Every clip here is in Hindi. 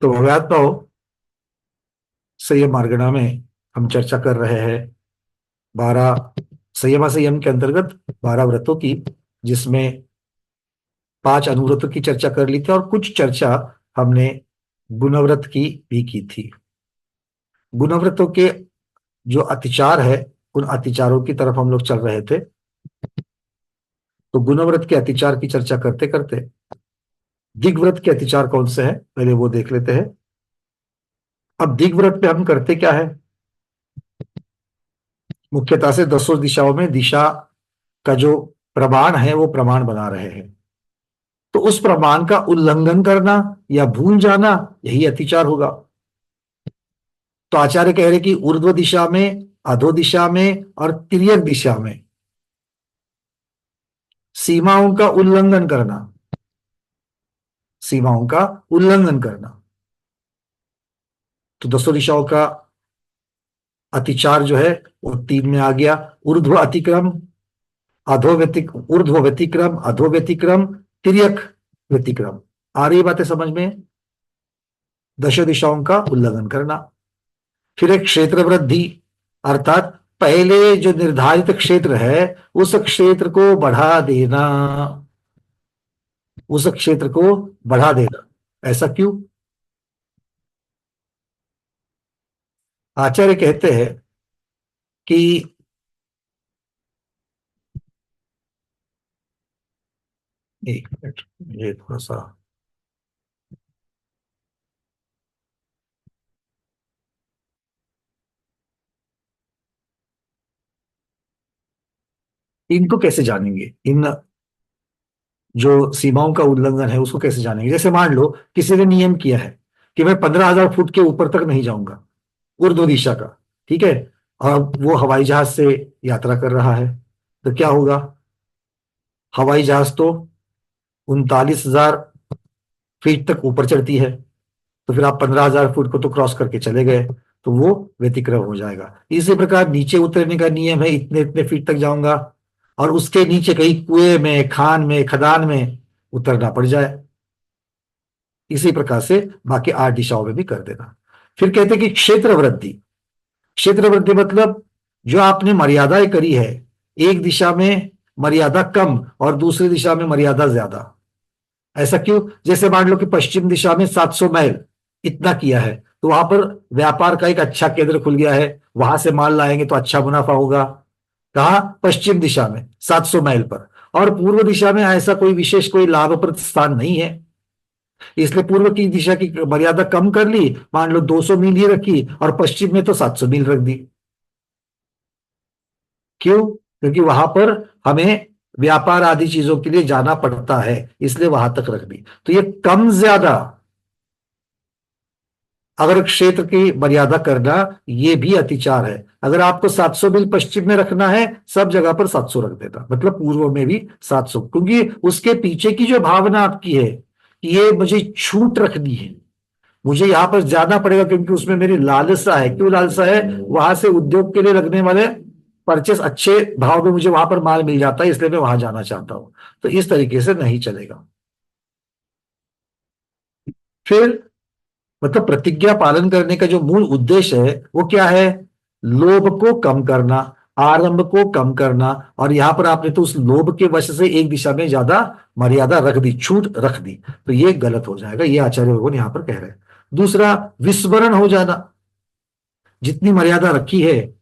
तो भव्यात्माओं, संयम मार्गणा में हम चर्चा कर रहे हैं 12 संयम के अंतर्गत 12 व्रतों की, जिसमें 5 अनुव्रतों की चर्चा कर ली थी और कुछ चर्चा हमने गुणव्रत की भी की थी। गुणव्रतों के जो अतिचार है, उन अतिचारों की तरफ हम लोग चल रहे थे। तो गुणव्रत के अतिचार की चर्चा करते करते दिग्व्रत के अतिचार कौन से हैं पहले वो देख लेते हैं। अब दिग्व्रत पे हम करते क्या है, मुख्यतः से 10 दिशाओं में दिशा का जो प्रमाण है वो प्रमाण बना रहे हैं। तो उस प्रमाण का उल्लंघन करना या भूल जाना, यही अतिचार होगा। तो आचार्य कह रहे कि ऊर्ध्व दिशा में, अधो दिशा में और तिर्यक दिशा में सीमाओं का उल्लंघन करना, सीमाओं का उल्लंघन करना। तो 10 दिशाओं का अतिचार जो है वो 3 में आ गया। ऊर्ध्व अतिक्रम, ऊर्ध्व व्यतिक्रम, अधो व्यतिक्रम, तिर्यक व्यतिक्रम। आ रही बातें समझ में? 10 दिशाओं का उल्लंघन करना। फिर एक क्षेत्र वृद्धि, अर्थात पहले जो निर्धारित क्षेत्र है उस क्षेत्र को बढ़ा देना, उस क्षेत्र को बढ़ा देना। ऐसा क्यों? आचार्य कहते हैं कि एक मिनट, ये थोड़ा सा इनको कैसे जानेंगे, इन जो सीमाओं का उल्लंघन है उसको कैसे जानेंगे? जैसे मान लो किसी ने नियम किया है कि मैं 15,000 फुट के ऊपर तक नहीं जाऊंगा, ऊर्ध्व दिशा का, ठीक है, और वो हवाई जहाज से यात्रा कर रहा है। तो क्या होगा? हवाई जहाज तो 39,000 फीट तक ऊपर चढ़ती है, तो फिर आप 15,000 फुट को तो क्रॉस करके चले गए, तो वो व्यतिक्रम हो जाएगा। इसी प्रकार नीचे उतरने का नियम है, इतने इतने फीट तक जाऊंगा, और उसके नीचे कहीं कुएं में, खान में, खदान में उतरना पड़ जाए, इसी प्रकार से बाकी 8 दिशाओं में भी कर देना। फिर कहते हैं कि क्षेत्र वृद्धि। क्षेत्र वृद्धि मतलब जो आपने मर्यादाएं करी है, एक दिशा में मर्यादा कम और दूसरी दिशा में मर्यादा ज्यादा। ऐसा क्यों? जैसे मान लो कि पश्चिम दिशा में 700 मील इतना किया है, तो वहां पर व्यापार का एक अच्छा केंद्र खुल गया है, वहां से माल लाएंगे तो अच्छा मुनाफा होगा। कहा? पश्चिम दिशा में 700 मील पर। और पूर्व दिशा में ऐसा कोई विशेष कोई लाभप्रद स्थान नहीं है, इसलिए पूर्व की दिशा की मर्यादा कम कर ली, मान लो 200 मील ही रखी, और पश्चिम में तो 700 मील रख दी। क्यों? क्योंकि वहां पर हमें व्यापार आदि चीजों के लिए जाना पड़ता है, इसलिए वहां तक रख दी। तो ये कम ज्यादा, अगर क्षेत्र की मर्यादा करना, ये भी अतिचार है। अगर आपको 700 मील पश्चिम में रखना है, सब जगह पर 700 रख देना, मतलब पूर्व में भी 700, क्योंकि उसके पीछे की जो भावना आपकी है कि ये मुझे छूट रखनी है, मुझे यहां पर जाना पड़ेगा क्योंकि उसमें मेरी लालसा है। क्यों लालसा है? वहां से उद्योग के लिए लगने वाले परचेस अच्छे भाव में मुझे वहां पर माल मिल जाता है, इसलिए मैं वहां जाना चाहता हूं। तो इस तरीके से नहीं चलेगा। फिर मतलब प्रतिज्ञा पालन करने का जो मूल उद्देश्य है वो क्या है? लोभ को कम करना, आरंभ को कम करना। और यहां पर आपने तो उस लोभ के वश से एक दिशा में ज्यादा मर्यादा रख दी, छूट रख दी, तो ये गलत हो जाएगा, ये आचार्य भगवान यहां पर कह रहे हैं। दूसरा, विस्मरण हो जाना। जितनी मर्यादा रखी है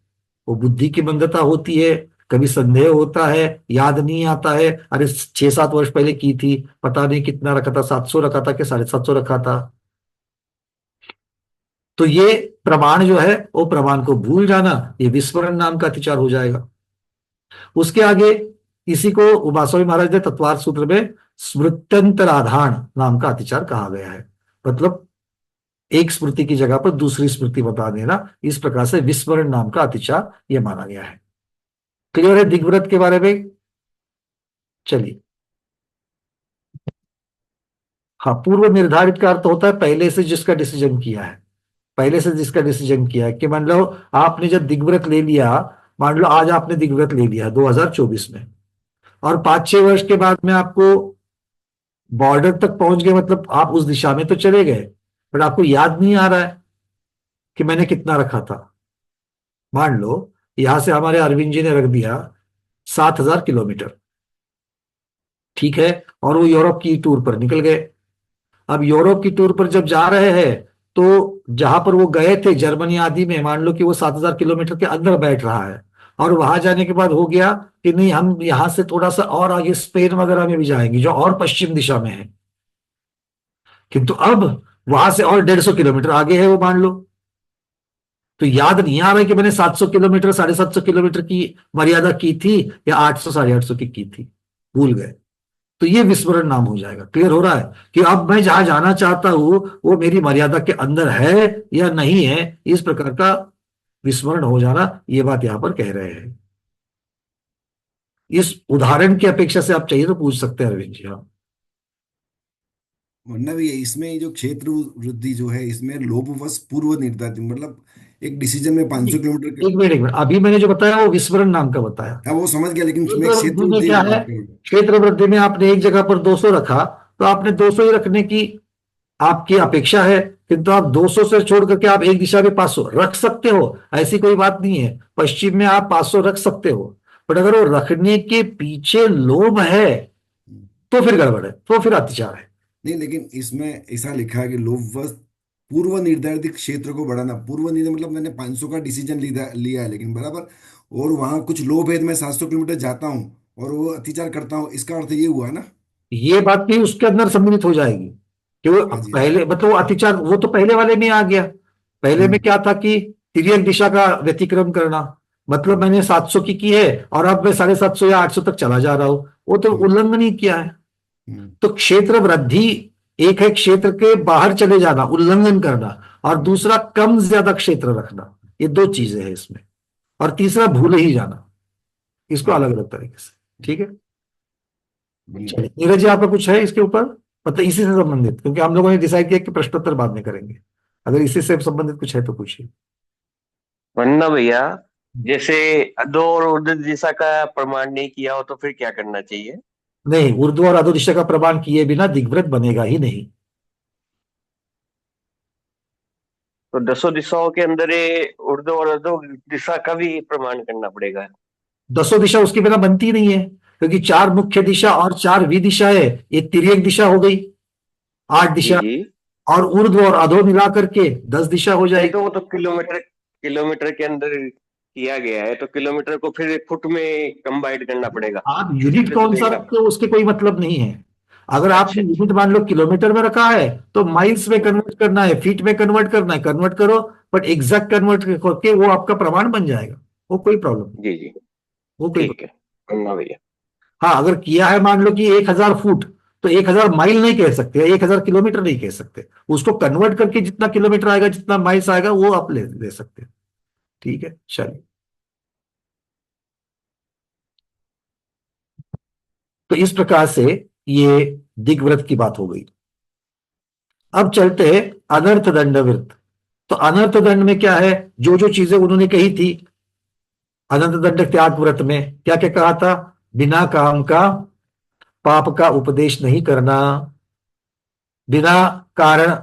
वो बुद्धि की मंदता होती है, कभी संदेह होता है, याद नहीं आता है, अरे 6-7 वर्ष पहले की थी, पता नहीं कितना रखा था, 700 रखा था कि 750 रखा था। तो ये प्रमाण जो है वो प्रमाण को भूल जाना, ये विस्मरण नाम का अतिचार हो जाएगा। उसके आगे इसी को उमास्वामी महाराज ने तत्वार्थ सूत्र में स्मृत्यंतराधान नाम का अतिचार कहा गया है। मतलब एक स्मृति की जगह पर दूसरी स्मृति बता देना, इस प्रकार से विस्मरण नाम का अतिचार यह माना गया है। क्लियर है दिग्व्रत के बारे में? चलिए। हाँ, पूर्व निर्धारित का अर्थ होता है पहले से जिसका डिसीजन किया है, पहले से जिसका डिसीजन किया है। कि मान लो आपने जब दिग्व्रत ले लिया, मान लो आज आपने दिग्व्रत ले लिया 2024 में, और 5-6 वर्ष के बाद में आपको बॉर्डर तक पहुंच गए, मतलब आप उस दिशा में तो चले गए, बट आपको याद नहीं आ रहा है कि मैंने कितना रखा था। मान लो यहां से हमारे अरविंद जी ने रख दिया 7,000 किलोमीटर, ठीक है, और वो यूरोप की टूर पर निकल गए। अब यूरोप की टूर पर जब जा रहे हैं, तो जहां पर वो गए थे जर्मनी आदि में, मान लो कि वो 7,000 किलोमीटर के अंदर बैठ रहा है, और वहां जाने के बाद हो गया कि नहीं, हम यहां से थोड़ा सा और आगे स्पेन वगैरह में भी जाएंगे जो और पश्चिम दिशा में है। किंतु अब वहां से और 150 किलोमीटर आगे है वो, मान लो। तो याद नहीं आ रहा है कि मैंने 700 किलोमीटर, 750 किलोमीटर की मर्यादा की थी, या 800, 850 की थी, भूल गए। तो ये विस्मरण नाम हो जाएगा। क्लियर हो रहा है कि अब मैं जहां जाना चाहता हूं वो मेरी मर्यादा के अंदर है या नहीं है, इस प्रकार का विस्मरण हो जाना, ये बात यहां पर कह रहे हैं। इस उदाहरण की अपेक्षा से आप चाहिए तो पूछ सकते हैं अरविंद जी। हाँ, वरना भी इसमें ये जो क्षेत्र वृद्धि जो है इसमें लोभवश पूर्व निर्धारित, मतलब एक डिसीजन में 500 किलोमीटर का। एक मिनट, एक मिनट, अभी मैंने जो बताया वो विस्मरण नाम का बताया। हाँ वो समझ गया, लेकिन मैं क्षेत्र क्षेत्र वृद्धि में वृद्धि क्या की है? बात कर रहा हूँ। क्षेत्र वृद्धि में आपने एक जगह पर 200 रखा, तो आपने 200 ही रखने की आपकी अपेक्षा है, किंतु आप 200 से छोड़ करके आप एक दिशा में 500 रख सकते हो, ऐसी कोई बात नहीं है। पश्चिम में आप 500 रख सकते हो, बट अगर वो रखने के पीछे लोभ है, तो फिर गड़बड़ है, तो फिर अतिचार है। नहीं, लेकिन इसमें ऐसा लिखा है कि लोभवश पूर्व निर्धारित क्षेत्र को बढ़ाना। पूर्व निर्धारित मतलब मैंने 500 का डिसीजन लिया लिया है, लेकिन बराबर, और वहां कुछ लोभ है तो मैं 700 किलोमीटर जाता हूँ और वो अतिचार करता हूँ, इसका अर्थ ये हुआ ना। ये बात भी उसके अंदर सम्मिलित हो जाएगी कि वो हाँ जी, हाँ जी। पहले, मतलब वो अतिचार, वो तो पहले वाले में आ गया। पहले में हम्म। क्या था कि तिर्यक दिशा का व्यतिक्रम करना, मतलब मैंने 700 की है और अब मैं 750 या 800 तक चला जा रहा हूं, वो तो हम्म। उल्लंघन ही किया है। हम्म। तो क्षेत्र वृद्धि एक है क्षेत्र के बाहर चले जाना, उल्लंघन करना, और हम्म। दूसरा कम ज्यादा क्षेत्र रखना। ये दो चीजें हैं इसमें। और तीसरा भूल ही जाना। इसको हाँ। अलग अलग तरीके से। ठीक है। बढ़िया। चलिए नीरज जी, आपका कुछ है इसके ऊपर, मतलब इसी से संबंधित, क्योंकि हम लोगों ने डिसाइड किया कि प्रश्नोत्तर बाद में करेंगे। अगर इसी से संबंधित कुछ है तो पूछिए। वरना भैया, जैसे अधो और उर्ध्व दिशा का प्रमाण नहीं किया हो तो फिर क्या करना चाहिए? नहीं, ऊर्ध्व और अधो दिशा का प्रमाण किए बिना दिग्वृत बनेगा ही नहीं। तो दसों दिशाओं के अंदर ये उर्ध्व और अधो दिशा का भी प्रमाण करना पड़ेगा। दसों दिशा उसके बिना बनती नहीं है, क्योंकि चार मुख्य दिशा और चार विदिशा है। ये तिर्यक दिशा हो गई, 8 दिशा, जी जी। और ऊर्ध्व और अधो मिला करके 10 दिशा हो नहीं, जाएगी। तो वो तो किलोमीटर किलोमीटर के अंदर किया गया है, तो किलोमीटर को फिर फुट में कंबाइंड करना पड़ेगा। आप इसी यूनिट तरह से कौन तो सा एक रखते हो उसके कोई मतलब नहीं है। अगर अच्छा आपने अच्छा। यूनिट मान लो किलोमीटर में रखा है, तो माइल्स में हम्म, कन्वर्ट करना है, फीट में कन्वर्ट करना है, कन्वर्ट करो। बट एग्जैक्ट कन्वर्ट करके वो आपका प्रमाण बन जाएगा। वो कोई प्रॉब्लम नहीं। जी जी। वो कोई, ठीक है। वरना भैया। हाँ, अगर किया है मान लो कि 1,000 फुट, तो 1,000 माइल नहीं कह सकते, 1,000 किलोमीटर नहीं कह सकते। उसको कन्वर्ट करके जितना किलोमीटर आएगा, जितना माइल्स आएगा, वो आप ले ले सकते हैं। ठीक है, चलिए। तो इस प्रकार से ये दिग्व्रत की बात हो गई। अब चलते हैं अनर्थ दंडवृत्त। तो अनर्थ दंड में क्या है? जो जो चीजें उन्होंने कही थी अनंत दंड त्याग व्रत में, क्या क्या कहा था? बिना काम का पाप का उपदेश नहीं करना, बिना कारण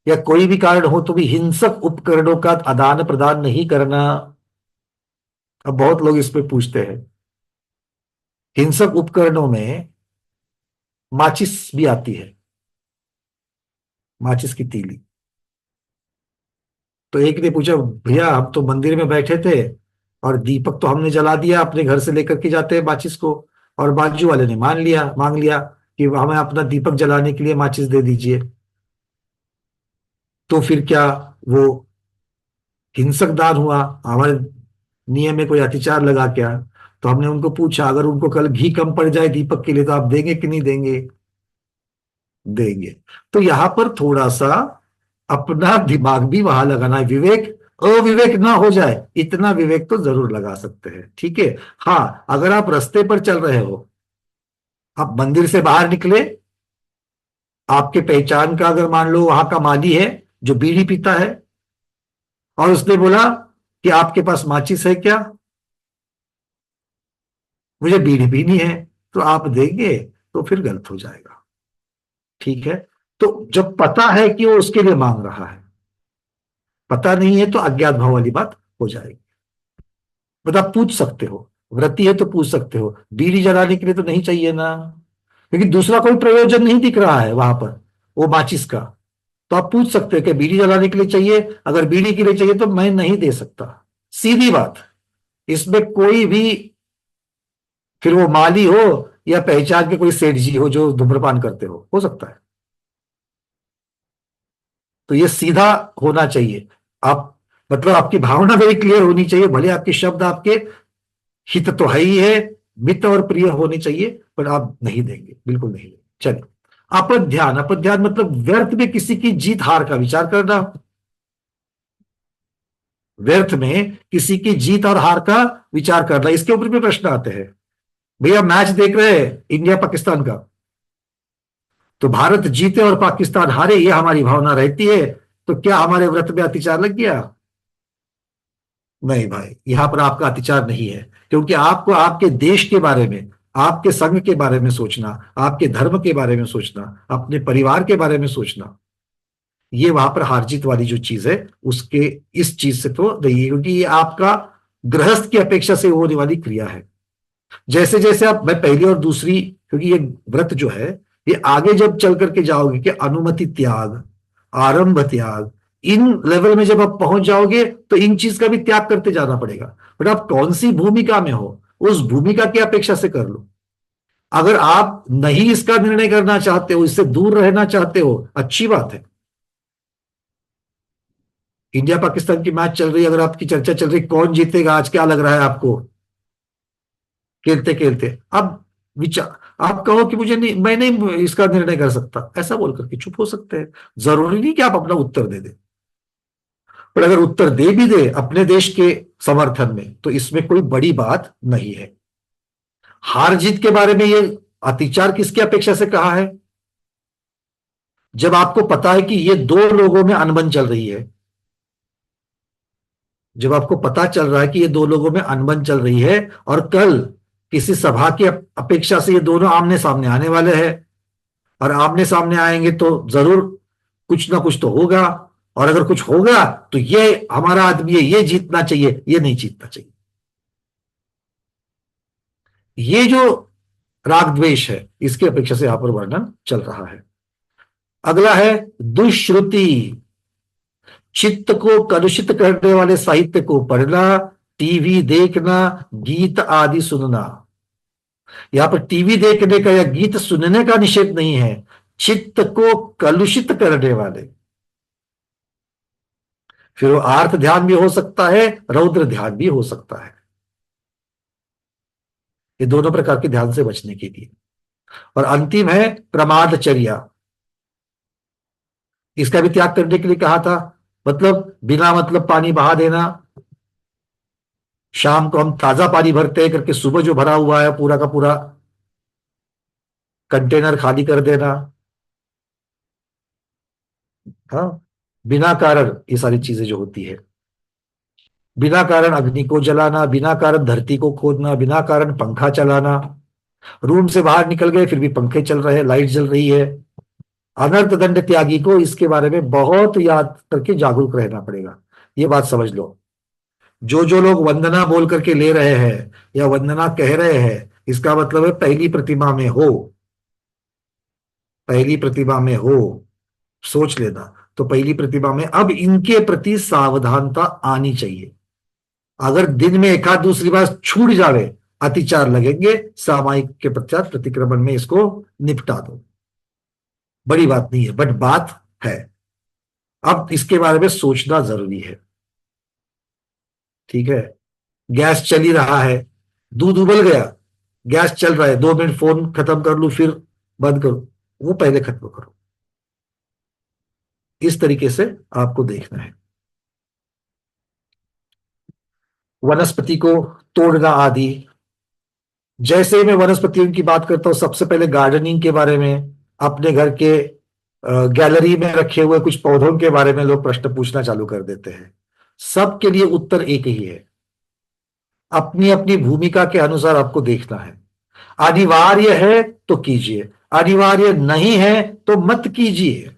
या कोई भी कारण हो तो भी हिंसक उपकरणों का आदान प्रदान नहीं करना। अब बहुत लोग इस पे पूछते हैं, हिंसक उपकरणों में माचिस भी आती है, माचिस की तीली। तो एक ने पूछा, भैया हम तो मंदिर में बैठे थे और दीपक तो हमने जला दिया, अपने घर से लेकर के जाते हैं माचिस को, और बाजू वाले ने मान लिया, मांग लिया कि हमें अपना दीपक जलाने के लिए माचिस दे दीजिए। तो फिर क्या वो हिंसक दान हुआ? हमारे नियम में कोई अतिचार लगा क्या? तो हमने उनको पूछा, अगर उनको कल घी कम पड़ जाए दीपक के लिए, तो आप देंगे कि नहीं देंगे? देंगे। तो यहां पर थोड़ा सा अपना दिमाग भी वहां लगाना है, विवेक अविवेक ना हो जाए, इतना विवेक तो जरूर लगा सकते हैं। ठीक है। हाँ, अगर आप रास्ते पर चल रहे हो, आप मंदिर से बाहर निकले, आपके पहचान का अगर मान लो वहां का माली है जो बीड़ी पीता है, और उसने बोला कि आपके पास माचिस है क्या, मुझे बीड़ी पीनी है, तो आप देंगे? तो फिर गलत हो जाएगा। ठीक है। तो जब पता है कि वो उसके लिए मांग रहा है, पता नहीं है तो अज्ञात भाव वाली बात हो जाएगी। मतलब आप पूछ सकते हो, व्रती है तो पूछ सकते हो, बीड़ी जलाने के लिए तो नहीं चाहिए ना, क्योंकि दूसरा कोई प्रयोजन नहीं दिख रहा है वहां पर वो माचिस का। तो आप पूछ सकते हो कि बीड़ी जलाने के लिए चाहिए, अगर बीड़ी के लिए चाहिए तो मैं नहीं दे सकता, सीधी बात। इसमें कोई भी, फिर वो माली हो या पहचान के कोई सेठ जी हो जो धूम्रपान करते हो सकता है। तो ये सीधा होना चाहिए। आप, मतलब आपकी भावना वेरी क्लियर होनी चाहिए, भले आपके शब्द आपके हित तो है ही है, मित्र और प्रिय होने चाहिए, पर आप नहीं देंगे, बिल्कुल नहीं देंगे। चलिए, अपध्यान। अपध्यान मतलब व्यर्थ में किसी की जीत हार का विचार करना। व्यर्थ में किसी की जीत और हार का विचार करना, इसके ऊपर भी प्रश्न आते हैं। भैया मैच देख रहे हैं इंडिया पाकिस्तान का, तो भारत जीते और पाकिस्तान हारे, ये हमारी भावना रहती है, तो क्या हमारे व्रत में अतिचार लग गया? नहीं भाई, यहां पर आपका अतिचार नहीं है, क्योंकि आपको आपके देश के बारे में, आपके संघ के बारे में सोचना, आपके धर्म के बारे में सोचना, अपने परिवार के बारे में सोचना, ये वहां पर हार जीत वाली जो चीज है उसके, इस चीज से तो नहीं है, क्योंकि ये आपका गृहस्थ की अपेक्षा से होने वाली क्रिया है। जैसे जैसे आप, मैं पहली और दूसरी, क्योंकि ये व्रत जो है ये आगे जब चल करके जाओगे कि अनुमति त्याग, आरंभ त्याग, इन लेवल में जब आप पहुंच जाओगे तो इन चीज का भी त्याग करते जाना पड़ेगा। बट आप कौन सी भूमिका में हो, उस भूमिका की अपेक्षा से कर लो। अगर आप नहीं इसका निर्णय करना चाहते हो, इससे दूर रहना चाहते हो, अच्छी बात है। इंडिया पाकिस्तान की मैच चल रही है, अगर आपकी चर्चा चल रही कौन जीतेगा आज, क्या लग रहा है आपको खेलते खेलते? अब विचार, आप कहो कि मुझे नहीं, मैं नहीं इसका निर्णय कर सकता, ऐसा बोल करके चुप हो सकते हैं। जरूरी नहीं कि आप अपना उत्तर दे दें, पर अगर उत्तर दे भी दे अपने देश के समर्थन में तो इसमें कोई बड़ी बात नहीं है। हार जीत के बारे में ये अतिचार किसकी अपेक्षा से कहा है? जब आपको पता है कि ये दो लोगों में अनबन चल रही है, जब आपको पता चल रहा है कि ये दो लोगों में अनबन चल रही है और कल किसी सभा की अपेक्षा से ये दोनों आमने सामने आने वाले हैं, और आमने सामने आएंगे तो जरूर कुछ ना कुछ तो होगा, और अगर कुछ होगा तो ये हमारा आदमी है, ये जीतना चाहिए, ये नहीं जीतना चाहिए। ये जो राग द्वेष है इसकी अपेक्षा से यहां पर वर्णन चल रहा है। अगला है दुष्श्रुति। चित्त को कलुषित करने वाले साहित्य को पढ़ना, टीवी देखना, गीत आदि सुनना। यहां पर टीवी देखने का या गीत सुनने का निषेध नहीं है, चित्त को कलुषित करने वाले। फिर वो आर्त ध्यान भी हो सकता है, रौद्र ध्यान भी हो सकता है। ये दोनों प्रकार के ध्यान से बचने के लिए। और अंतिम है प्रमादचर्या। इसका भी त्याग करने के लिए कहा था, मतलब बिना मतलब पानी बहा देना। शाम को हम ताजा पानी भरते हैं करके सुबह जो भरा हुआ है पूरा का पूरा कंटेनर खाली कर देना। हाँ, बिना कारण ये सारी चीजें जो होती है, बिना कारण अग्नि को जलाना, बिना कारण धरती को खोदना, बिना कारण पंखा चलाना, रूम से बाहर निकल गए फिर भी पंखे चल रहे हैं, लाइट जल रही है। अनर्थ दंड त्यागी को इसके बारे में बहुत याद करके जागरूक रहना पड़ेगा। ये बात समझ लो। जो लोग वंदना बोल करके ले रहे हैं या वंदना कह रहे हैं, इसका मतलब है पहली प्रतिमा में हो, पहली प्रतिमा में हो, सोच लेना। तो पहली प्रतिमा में अब इनके प्रति सावधानता आनी चाहिए। अगर दिन में एक आध दूसरी बार छूट जावे, अतिचार लगेंगे, सामायिक के पश्चात प्रतिक्रमण में इसको निपटा दो। बड़ी बात नहीं है, बट बात है। अब इसके बारे में सोचना जरूरी है। ठीक है, गैस चल ही रहा है, दूध उबल गया, गैस चल रहा है, 2 मिनट फोन खत्म कर लूं फिर बंद करूं, वो पहले खत्म करो। इस तरीके से आपको देखना है। वनस्पति को तोड़ना आदि, जैसे मैं वनस्पतियों की बात करता हूं सबसे पहले गार्डनिंग के बारे में, अपने घर के गैलरी में रखे हुए कुछ पौधों के बारे में लोग प्रश्न पूछना चालू कर देते हैं। सबके लिए उत्तर एक ही है, अपनी अपनी भूमिका के अनुसार आपको देखना है। अनिवार्य है तो कीजिए, अनिवार्य नहीं है तो मत कीजिए।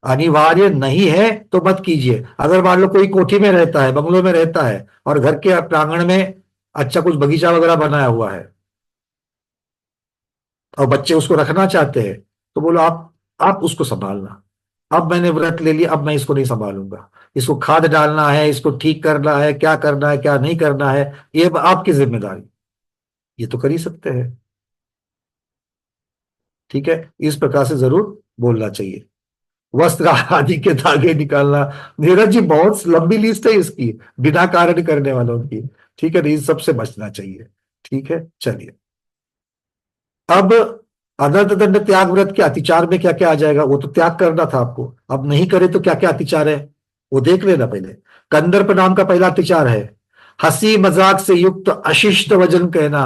अनिवार्य नहीं है तो मत कीजिए। अगर मान लो कोई कोठी में रहता है, बंगलों में रहता है, और घर के प्रांगण में अच्छा कुछ बगीचा वगैरह बनाया हुआ है, और बच्चे उसको रखना चाहते हैं, तो बोलो आप उसको संभालना। अब मैंने व्रत ले लिया, अब मैं इसको नहीं संभालूंगा। इसको खाद डालना है, इसको ठीक करना है, क्या करना है क्या नहीं करना है, ये अब आपकी जिम्मेदारी। ये तो कर ही सकते हैं। ठीक है, इस प्रकार से जरूर बोलना चाहिए। वस्त्र आदि के धागे निकालना, नीरज जी बहुत लंबी लिस्ट है इसकी, बिना कारण करने वालों की। ठीक है, तो इन सबसे बचना चाहिए। ठीक है, चलिए। अब अनंत दंड त्याग व्रत के अतिचार में क्या क्या आ जाएगा, वो तो त्याग करना था आपको। अब नहीं करे तो क्या क्या अतिचार है, वो देख लेना पहले। कंदर्प नाम का पहला अतिचार है, हंसी मजाक से युक्त अशिष्ट वचन कहना।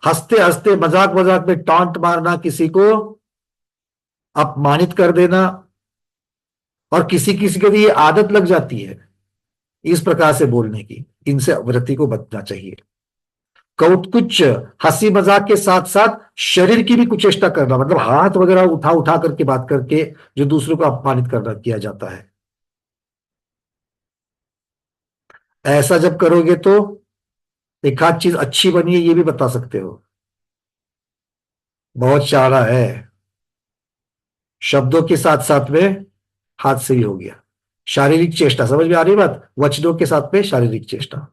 हंसते हंसते मजाक मजाक में टॉन्ट मारना, किसी को अपमानित कर देना, और किसी किसी के लिए आदत लग जाती है इस प्रकार से बोलने की। इनसे व्रति को बचना चाहिए। कौतकुच, हंसी मजाक के साथ साथ शरीर की भी कुचेष्टा करना, मतलब हाथ वगैरह उठा उठा करके बात करके जो दूसरों को अपमानित करना किया जाता है। ऐसा जब करोगे तो एक आध चीज अच्छी बनी है ये भी बता सकते हो। बहुत चारा है, शब्दों के साथ साथ में हाथ से भी हो गया। शारीरिक चेष्टा, समझ में आ रही बात, वचनों के साथ में शारीरिक चेष्टा।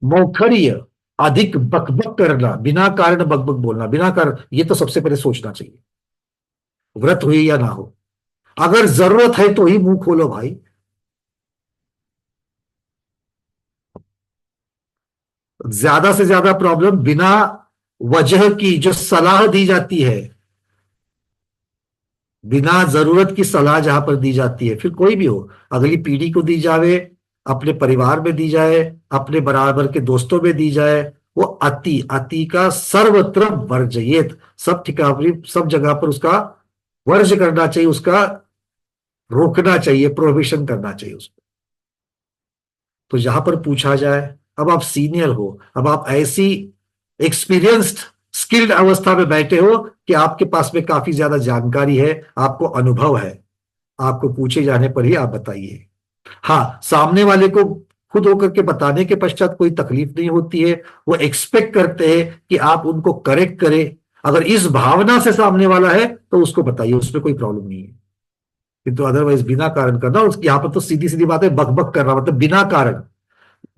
मौखर्य, अधिक बकबक करना, बिना कारण बकबक बोलना, बिना कारण, ये तो सबसे पहले सोचना चाहिए, व्रत हुई या ना हो। अगर जरूरत है तो ही मुंह खोलो भाई। ज्यादा से ज्यादा प्रॉब्लम बिना वजह की जो सलाह दी जाती है, बिना जरूरत की सलाह जहां पर दी जाती है, फिर कोई भी हो, अगली पीढ़ी को दी जावे, अपने परिवार में दी जाए, अपने बराबर के दोस्तों में दी जाए, वो अति अति का सर्वत्र वर्जयेत, सब ठिकाने सब जगह पर उसका वर्ज करना चाहिए, उसका रोकना चाहिए, प्रोहिबिशन करना चाहिए उसको। तो जहां पर पूछा जाए, अब आप सीनियर हो, अब आप ऐसी एक्सपीरियंस्ड स्किल्ड अवस्था में बैठे हो कि आपके पास में काफी ज्यादा जानकारी है, आपको अनुभव है, आपको पूछे जाने पर ही आप बताइए। हाँ, सामने वाले को खुद होकर के बताने के पश्चात कोई तकलीफ नहीं होती है, वो एक्सपेक्ट करते हैं कि आप उनको करेक्ट करें। अगर इस भावना से सामने वाला है तो उसको बताइए, उसमें कोई प्रॉब्लम नहीं है। किंतु अदरवाइज बिना कारण करना, उसकी यहां पर तो सीधी सीधी बात है, बकबक करना मतलब बिना कारण,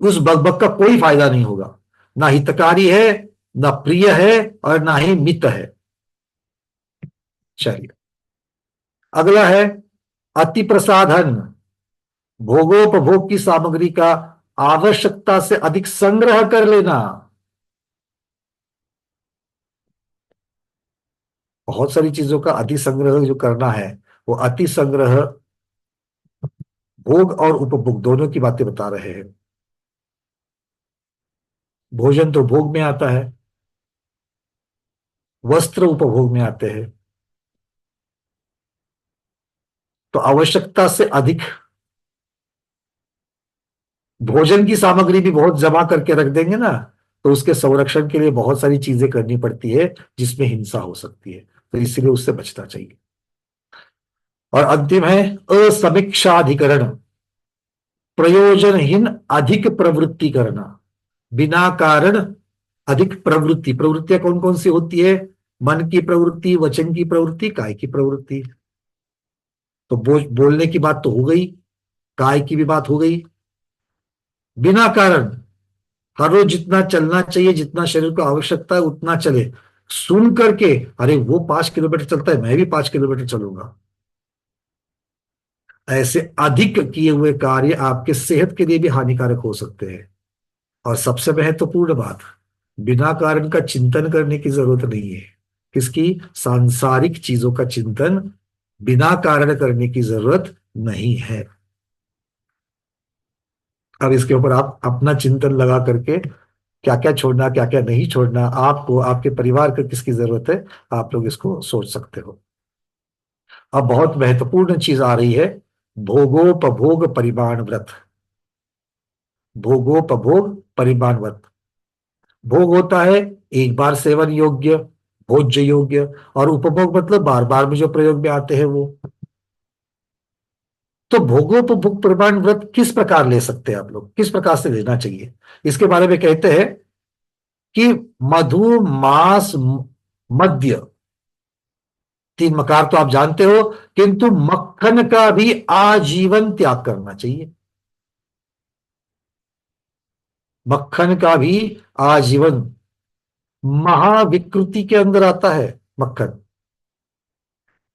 उस बकबक का कोई फायदा नहीं होगा, ना हितकारी है, ना प्रिय है, और ना ही मित है। चलिए, अगला है अति प्रसाधन, भोगोपभोग की सामग्री का आवश्यकता से अधिक संग्रह कर लेना। बहुत सारी चीजों का अति संग्रह जो करना है, वो अति संग्रह भोग और उपभोग दोनों की बातें बता रहे हैं। भोजन तो भोग में आता है, वस्त्र उपभोग में आते हैं। तो आवश्यकता से अधिक भोजन की सामग्री भी बहुत जमा करके रख देंगे ना, तो उसके संरक्षण के लिए बहुत सारी चीजें करनी पड़ती है, जिसमें हिंसा हो सकती है, तो इसलिए उससे बचना चाहिए। और अंतिम है असमीक्षाधिकरण, प्रयोजनहीन अधिक प्रवृत्ति करना, बिना कारण अधिक प्रवृत्ति। प्रवृत्तियां कौन कौन सी होती है, मन की प्रवृत्ति, वचन की प्रवृत्ति, काय की प्रवृत्ति। तो बोलने की बात तो हो गई, काय की भी बात हो गई। बिना कारण हर रोज जितना चलना चाहिए, जितना शरीर को आवश्यकता है उतना चले, सुन करके अरे वो 5 किलोमीटर चलता है, मैं भी 5 किलोमीटर चलूंगा, ऐसे अधिक किए हुए कार्य आपके सेहत के लिए भी हानिकारक हो सकते हैं। और सबसे महत्वपूर्ण बात, बिना कारण का चिंतन करने की जरूरत नहीं है। किसकी, सांसारिक चीजों का चिंतन बिना कारण करने की जरूरत नहीं है। अब इसके ऊपर आप अपना चिंतन लगा करके क्या क्या छोड़ना, क्या क्या नहीं छोड़ना, आपको आपके परिवार को किसकी जरूरत है, आप लोग इसको सोच सकते हो। अब बहुत महत्वपूर्ण चीज आ रही है, भोगोपभोग परिमाण व्रत। भोगोपभोग परिमाणवत। भोग होता है एक बार सेवन योग्य, भोज्य योग्य, और उपभोग मतलब बार बार में जो प्रयोग में आते हैं वो। तो भोगोपभोग परिमाण व्रत किस प्रकार ले सकते हैं आप लोग, किस प्रकार से लेना चाहिए, इसके बारे में कहते हैं कि मधु मास मद्य, तीन मकार तो आप जानते हो, किंतु मक्खन का भी आजीवन त्याग करना चाहिए। मक्खन का भी आजीवन, महाविकृति के अंदर आता है मक्खन।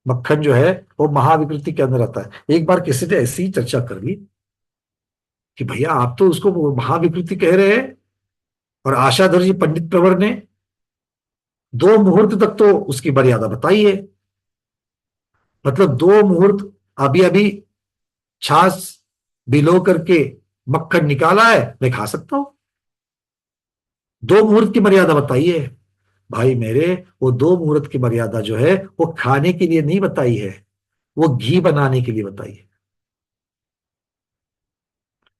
मक्खन जो है वो महाविकृति के अंदर आता है। एक बार किसी ने ऐसी चर्चा कर ली कि भैया आप तो उसको महाविकृति कह रहे हैं, और आशाधर जी पंडित प्रवर ने 2 मुहूर्त तक तो उसकी मर्यादा बताई है। मतलब 2 मुहूर्त, अभी अभी छाछ भिगो करके मक्खन निकाला है, मैं खा सकता हूं। 2 मुहूर्त की मर्यादा बताई है। भाई मेरे, वो 2 मुहूर्त की मर्यादा जो है वो खाने के लिए नहीं बताई है, वो घी बनाने के लिए बताई है।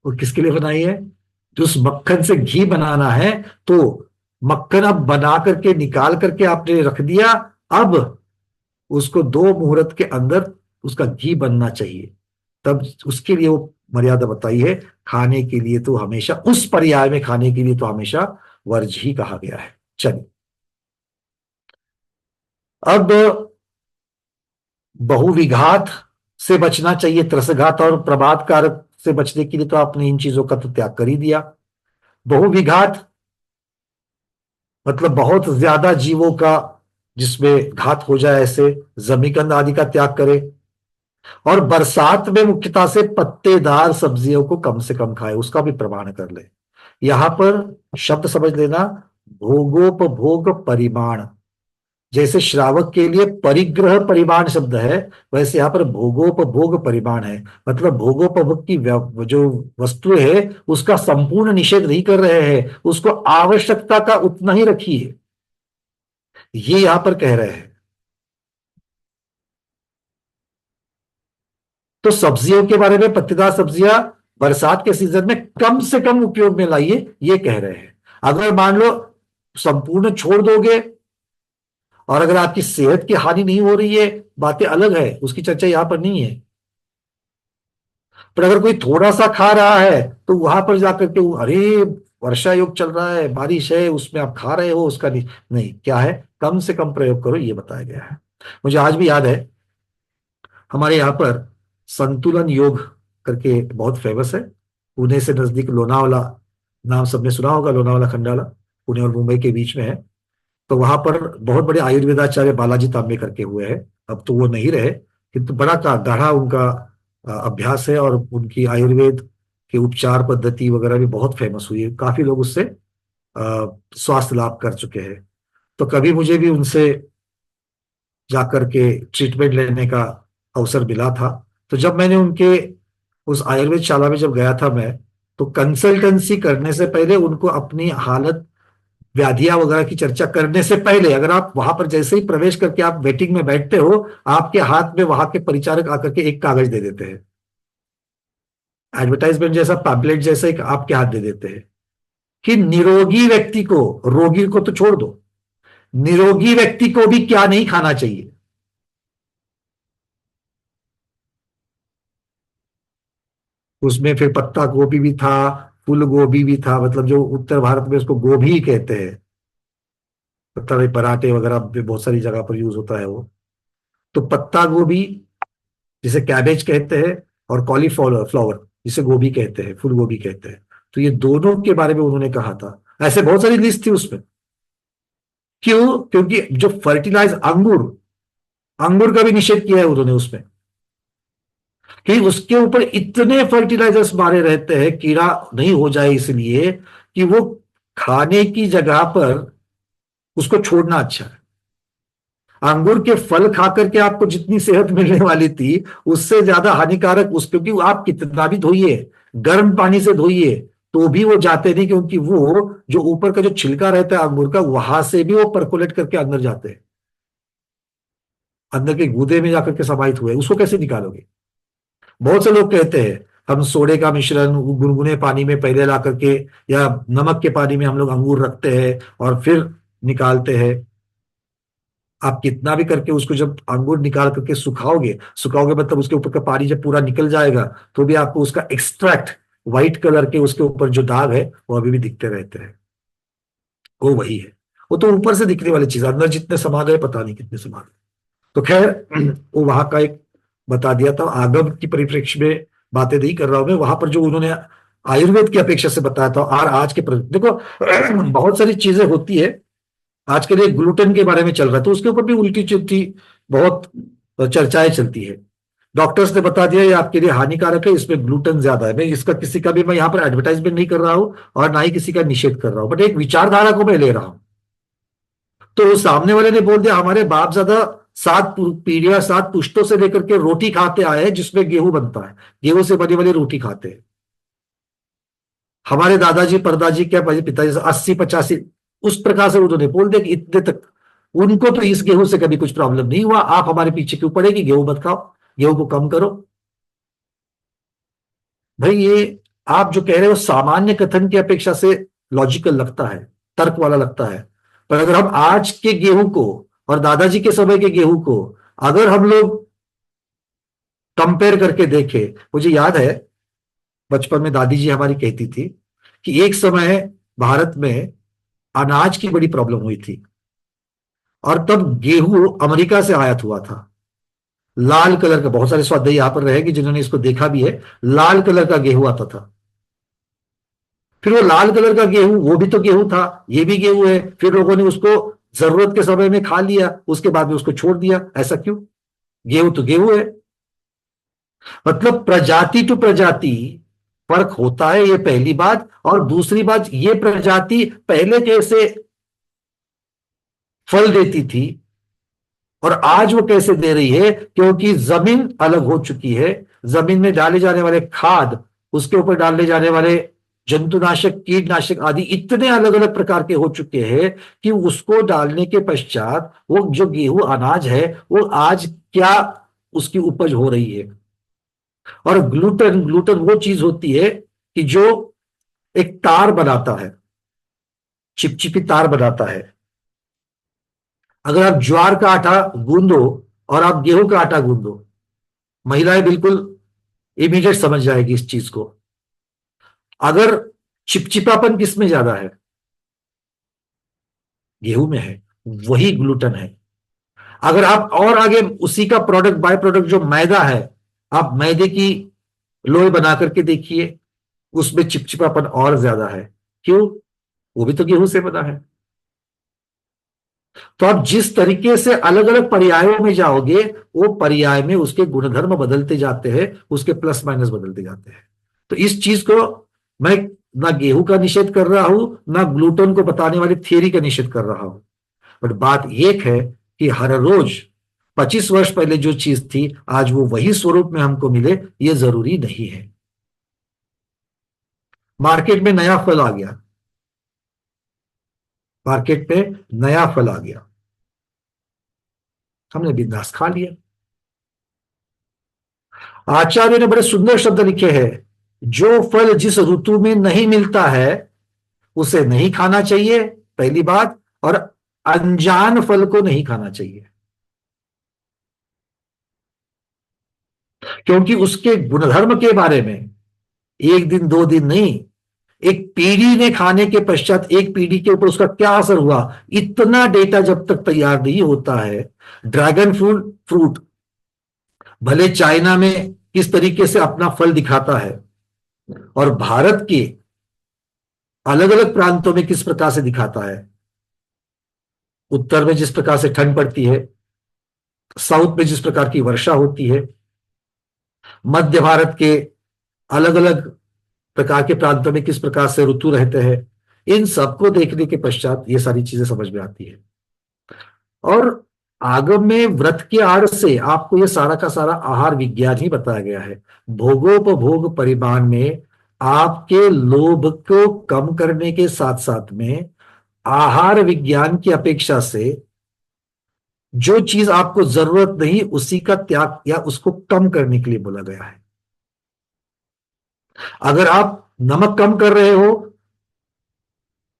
वो किसके लिए बनाई है? जो उस मक्खन से घी बनाना है, तो मक्खन अब बना करके निकाल करके आपने रख दिया, अब उसको 2 मुहूर्त के अंदर उसका घी बनना चाहिए, तब उसके लिए वो मर्यादा बताई है। खाने के लिए तो हमेशा, उस पर्याय में खाने के लिए तो हमेशा वर्ज ही कहा गया है। चलिए, अब बहुविघात से बचना चाहिए, त्रसघात और प्रमाद कारक से बचने के लिए तो आपने इन चीजों का तो त्याग कर ही दिया। बहुविघात मतलब बहुत ज्यादा जीवों का जिसमें घात हो जाए, ऐसे जमीकंद आदि का त्याग करें। और बरसात में मुख्यतः से पत्तेदार सब्जियों को कम से कम खाए, उसका भी प्रमाण कर ले। यहां पर शब्द समझ लेना, भोगोपभोग परिमाण। जैसे श्रावक के लिए परिग्रह परिमाण शब्द है, वैसे यहां पर भोगोपभोग परिमाण है। मतलब भोगोपभोग की जो वस्तु है उसका संपूर्ण निषेध नहीं कर रहे हैं, उसको आवश्यकता का उतना ही रखिए, ये यहां पर कह रहे हैं। तो सब्जियों के बारे में, पत्तेदार सब्जियां बरसात के सीजन में कम से कम उपयोग में लाइए, ये कह रहे हैं। अगर मान लो संपूर्ण छोड़ दोगे, और अगर आपकी सेहत की हानि नहीं हो रही है, बातें अलग है, उसकी चर्चा यहां पर नहीं है। पर अगर कोई थोड़ा सा खा रहा है, तो वहां पर जाकर के अरे वर्षा योग चल रहा है, बारिश है, उसमें आप खा रहे हो, उसका नहीं, नहीं, क्या है, कम से कम प्रयोग करो, ये बताया गया है। मुझे आज भी याद है, हमारे यहाँ पर संतुलन योग करके बहुत फेमस है, पुणे से नजदीक लोनावाला, नाम सबने सुना होगा, लोनावाला खंडाला, पुणे और मुंबई के बीच में है। तो वहां पर बहुत बड़े आयुर्वेदाचार्य बालाजी तांबे करके हुए हैं, अब तो वो नहीं रहे, किंतु बड़ा का गाढ़ा उनका अभ्यास है, और उनकी आयुर्वेद के उपचार पद्धति वगैरह भी बहुत फेमस हुई है, काफी लोग उससे स्वास्थ्य लाभ कर चुके हैं। तो कभी मुझे भी उनसे जाकर के ट्रीटमेंट लेने का अवसर मिला था। तो जब मैंने उनके उस आयुर्वेद शाला में जब गया था मैं, तो कंसल्टेंसी करने से पहले उनको अपनी हालत, व्याधियां वगैरह की चर्चा करने से पहले, अगर आप वहां पर जैसे ही प्रवेश करके आप वेटिंग में बैठते हो, आपके हाथ में वहां के परिचारक आकर के एक कागज दे देते हैं, एडवर्टाइजमेंट जैसा, पैम्पलेट जैसा एक आपके हाथ दे देते हैं कि निरोगी व्यक्ति को, रोगी को तो छोड़ दो, निरोगी व्यक्ति को भी क्या नहीं खाना चाहिए। उसमें फिर पत्ता गोभी भी था, फूल गोभी भी था, मतलब जो उत्तर भारत में उसको गोभी ही कहते हैं, पत्ता भाई पराठे वगैरह पे बहुत सारी जगह पर यूज होता है वो। तो पत्ता गोभी जिसे कैबेज कहते हैं, और कॉलीफ्लावर फ्लावर जिसे गोभी कहते हैं, फूल गोभी कहते हैं, तो ये दोनों के बारे में उन्होंने कहा था। ऐसे बहुत सारी लिस्ट थी उसमें। क्यों? क्योंकि जो फर्टिलाइज अंगूर, अंगूर का भी निषेध किया है उन्होंने उसमें, कि उसके ऊपर इतने फर्टिलाइजर्स मारे रहते हैं, कीड़ा नहीं हो जाए इसलिए, कि वो खाने की जगह पर उसको छोड़ना अच्छा है। अंगूर के फल खा करके आपको जितनी सेहत मिलने वाली थी, उससे ज्यादा हानिकारक उस, क्योंकि आप कितना भी धोइए, गर्म पानी से धोइए, तो भी वो जाते नहीं, क्योंकि वो जो ऊपर का जो छिलका रहता है अंगूर का, वहां से भी वो परकोलेट करके अंदर जाते हैं, अंदर के गूदे में जाकर के समाहित हुए, उसको कैसे निकालोगे? बहुत से लोग कहते हैं हम सोडे का मिश्रण गुनगुने पानी में पहले ला करके या नमक के पानी में हम लोग अंगूर रखते हैं और फिर निकालते हैं। आप कितना भी करके उसको जब अंगूर निकाल करके सुखाओगे सुखाओगे मतलब उसके ऊपर का पानी जब पूरा निकल जाएगा तो भी आपको उसका एक्सट्रैक्ट व्हाइट कलर के उसके ऊपर जो दाग है वो अभी भी दिखते रहते हैं। वो वही है। वो तो ऊपर से दिखने वाली चीज, अंदर जितने समा गए पता नहीं कितने समा गए। तो खैर वो वहां का एक बता दिया था। आगम की परिप्रेक्ष्य में बातें नहीं कर रहा हूं मैं, वहां पर जो उन्होंने आयुर्वेद की अपेक्षा से बताया था और आज के देखो बहुत सारी चीजें होती है। आज के लिए ग्लूटेन के बारे में चल रहा है तो उसके ऊपर भी उल्टी चिल्टी बहुत चर्चाएं चलती है। डॉक्टर्स ने बता दिया ये आपके लिए हानिकारक है, इसमें ग्लूटेन ज्यादा है। मैं इसका किसी का भी मैं यहाँ पर एडवर्टाइजमेंट नहीं कर रहा हूं और ना ही किसी का निषेध कर रहा हूं, बट एक विचारधारा को मैं ले रहा हूं। तो सामने वाले ने बोल दिया हमारे बाप ज्यादा 7 पीढ़ियां 7 पुश्तों से लेकर के रोटी खाते आए हैं जिसमें गेहूं बनता है, गेहूं से बनी वाली रोटी खाते हैं। हमारे दादाजी परदाजी क्या पिताजी से 80 85 उस प्रकार से उन्होंने बोल दिया कि इतने तक उनको तो इस गेहूं से कभी कुछ प्रॉब्लम नहीं हुआ, आप हमारे पीछे क्यों पड़ेगी, गेहूं मत खाओ, गेहूं को कम करो। भाई ये आप जो कह रहे हो सामान्य कथन की अपेक्षा से लॉजिकल लगता है, तर्क वाला लगता है। पर अगर हम आज के गेहूं को और दादाजी के समय के गेहूं को अगर हम लोग कंपेयर करके देखें, मुझे याद है बचपन में दादी जी हमारी कहती थी कि एक समय भारत में अनाज की बड़ी प्रॉब्लम हुई थी और तब गेहूं अमेरिका से आयात हुआ था। लाल कलर का, बहुत सारे स्वाध्यायी यहां पर रहेंगे जिन्होंने इसको देखा भी है, लाल कलर का गेहूं आता था। फिर वो लाल कलर का गेहूं वो भी तो गेहूं था, ये भी गेहूं है, फिर लोगों ने उसको जरूरत के समय में खा लिया, उसके बाद में उसको छोड़ दिया। ऐसा क्यों? गेहूं तो गेहूं है। मतलब प्रजाति टू प्रजाति फर्क होता है, ये पहली बात। और दूसरी बात, ये प्रजाति पहले कैसे फल देती थी और आज वो कैसे दे रही है, क्योंकि जमीन अलग हो चुकी है। जमीन में डाले जाने वाले खाद, उसके ऊपर डालने जाने वाले जंतुनाशक कीटनाशक आदि इतने अलग अलग प्रकार के हो चुके हैं कि उसको डालने के पश्चात वो जो गेहूं अनाज है वो आज क्या उसकी उपज हो रही है। और ग्लूटेन ग्लूटेन वो चीज होती है कि जो एक तार बनाता है, चिपचिपी तार बनाता है। अगर आप ज्वार का आटा गूंदो और आप गेहूं का आटा गूंदो, महिलाएं बिल्कुल इमीडिएट समझ जाएगी इस चीज को। अगर चिपचिपापन किसमें ज्यादा है? गेहूं में है, वही ग्लूटेन है। अगर आप और आगे उसी का प्रोडक्ट बाय प्रोडक्ट जो मैदा है, आप मैदे की लोई बना करके देखिए, उसमें चिपचिपापन और ज्यादा है। क्यों? वो भी तो गेहूं से बना है। तो आप जिस तरीके से अलग अलग पर्यायों में जाओगे वो पर्याय में उसके गुणधर्म बदलते जाते हैं, उसके प्लस माइनस बदलते जाते हैं। तो इस चीज को मैं ना गेहूं का निषेध कर रहा हूं ना ग्लूटेन को बताने वाली थियरी का निषेध कर रहा हूं। बट बात एक है कि हर रोज 25 वर्ष पहले जो चीज थी आज वो वही स्वरूप में हमको मिले, ये जरूरी नहीं है। मार्केट में नया फल आ गया, मार्केट में नया फल आ गया, हमने बिंदास खा लिया। आचार्य ने बड़े सुंदर शब्द लिखे हैं, जो फल जिस ऋतु में नहीं मिलता है उसे नहीं खाना चाहिए, पहली बात। और अनजान फल को नहीं खाना चाहिए, क्योंकि उसके गुणधर्म के बारे में एक दिन दो दिन नहीं, एक पीढ़ी ने खाने के पश्चात एक पीढ़ी के ऊपर उसका क्या असर हुआ, इतना डेटा जब तक तैयार नहीं होता है। ड्रैगन फ्रूट फ्रूट भले चाइना में किस तरीके से अपना फल दिखाता है और भारत के अलग अलग प्रांतों में किस प्रकार से दिखाता है। उत्तर में जिस प्रकार से ठंड पड़ती है, साउथ में जिस प्रकार की वर्षा होती है, मध्य भारत के अलग अलग प्रकार के प्रांतों में किस प्रकार से ऋतु रहते हैं, इन सबको देखने के पश्चात ये सारी चीजें समझ में आती है। और आगम में व्रत के आड़ से आपको ये सारा का सारा आहार विज्ञान ही बताया गया है। भोगोपभोग परिमाण में आपके लोभ को कम करने के साथ साथ में आहार विज्ञान की अपेक्षा से जो चीज आपको जरूरत नहीं उसी का त्याग या उसको कम करने के लिए बोला गया है। अगर आप नमक कम कर रहे हो,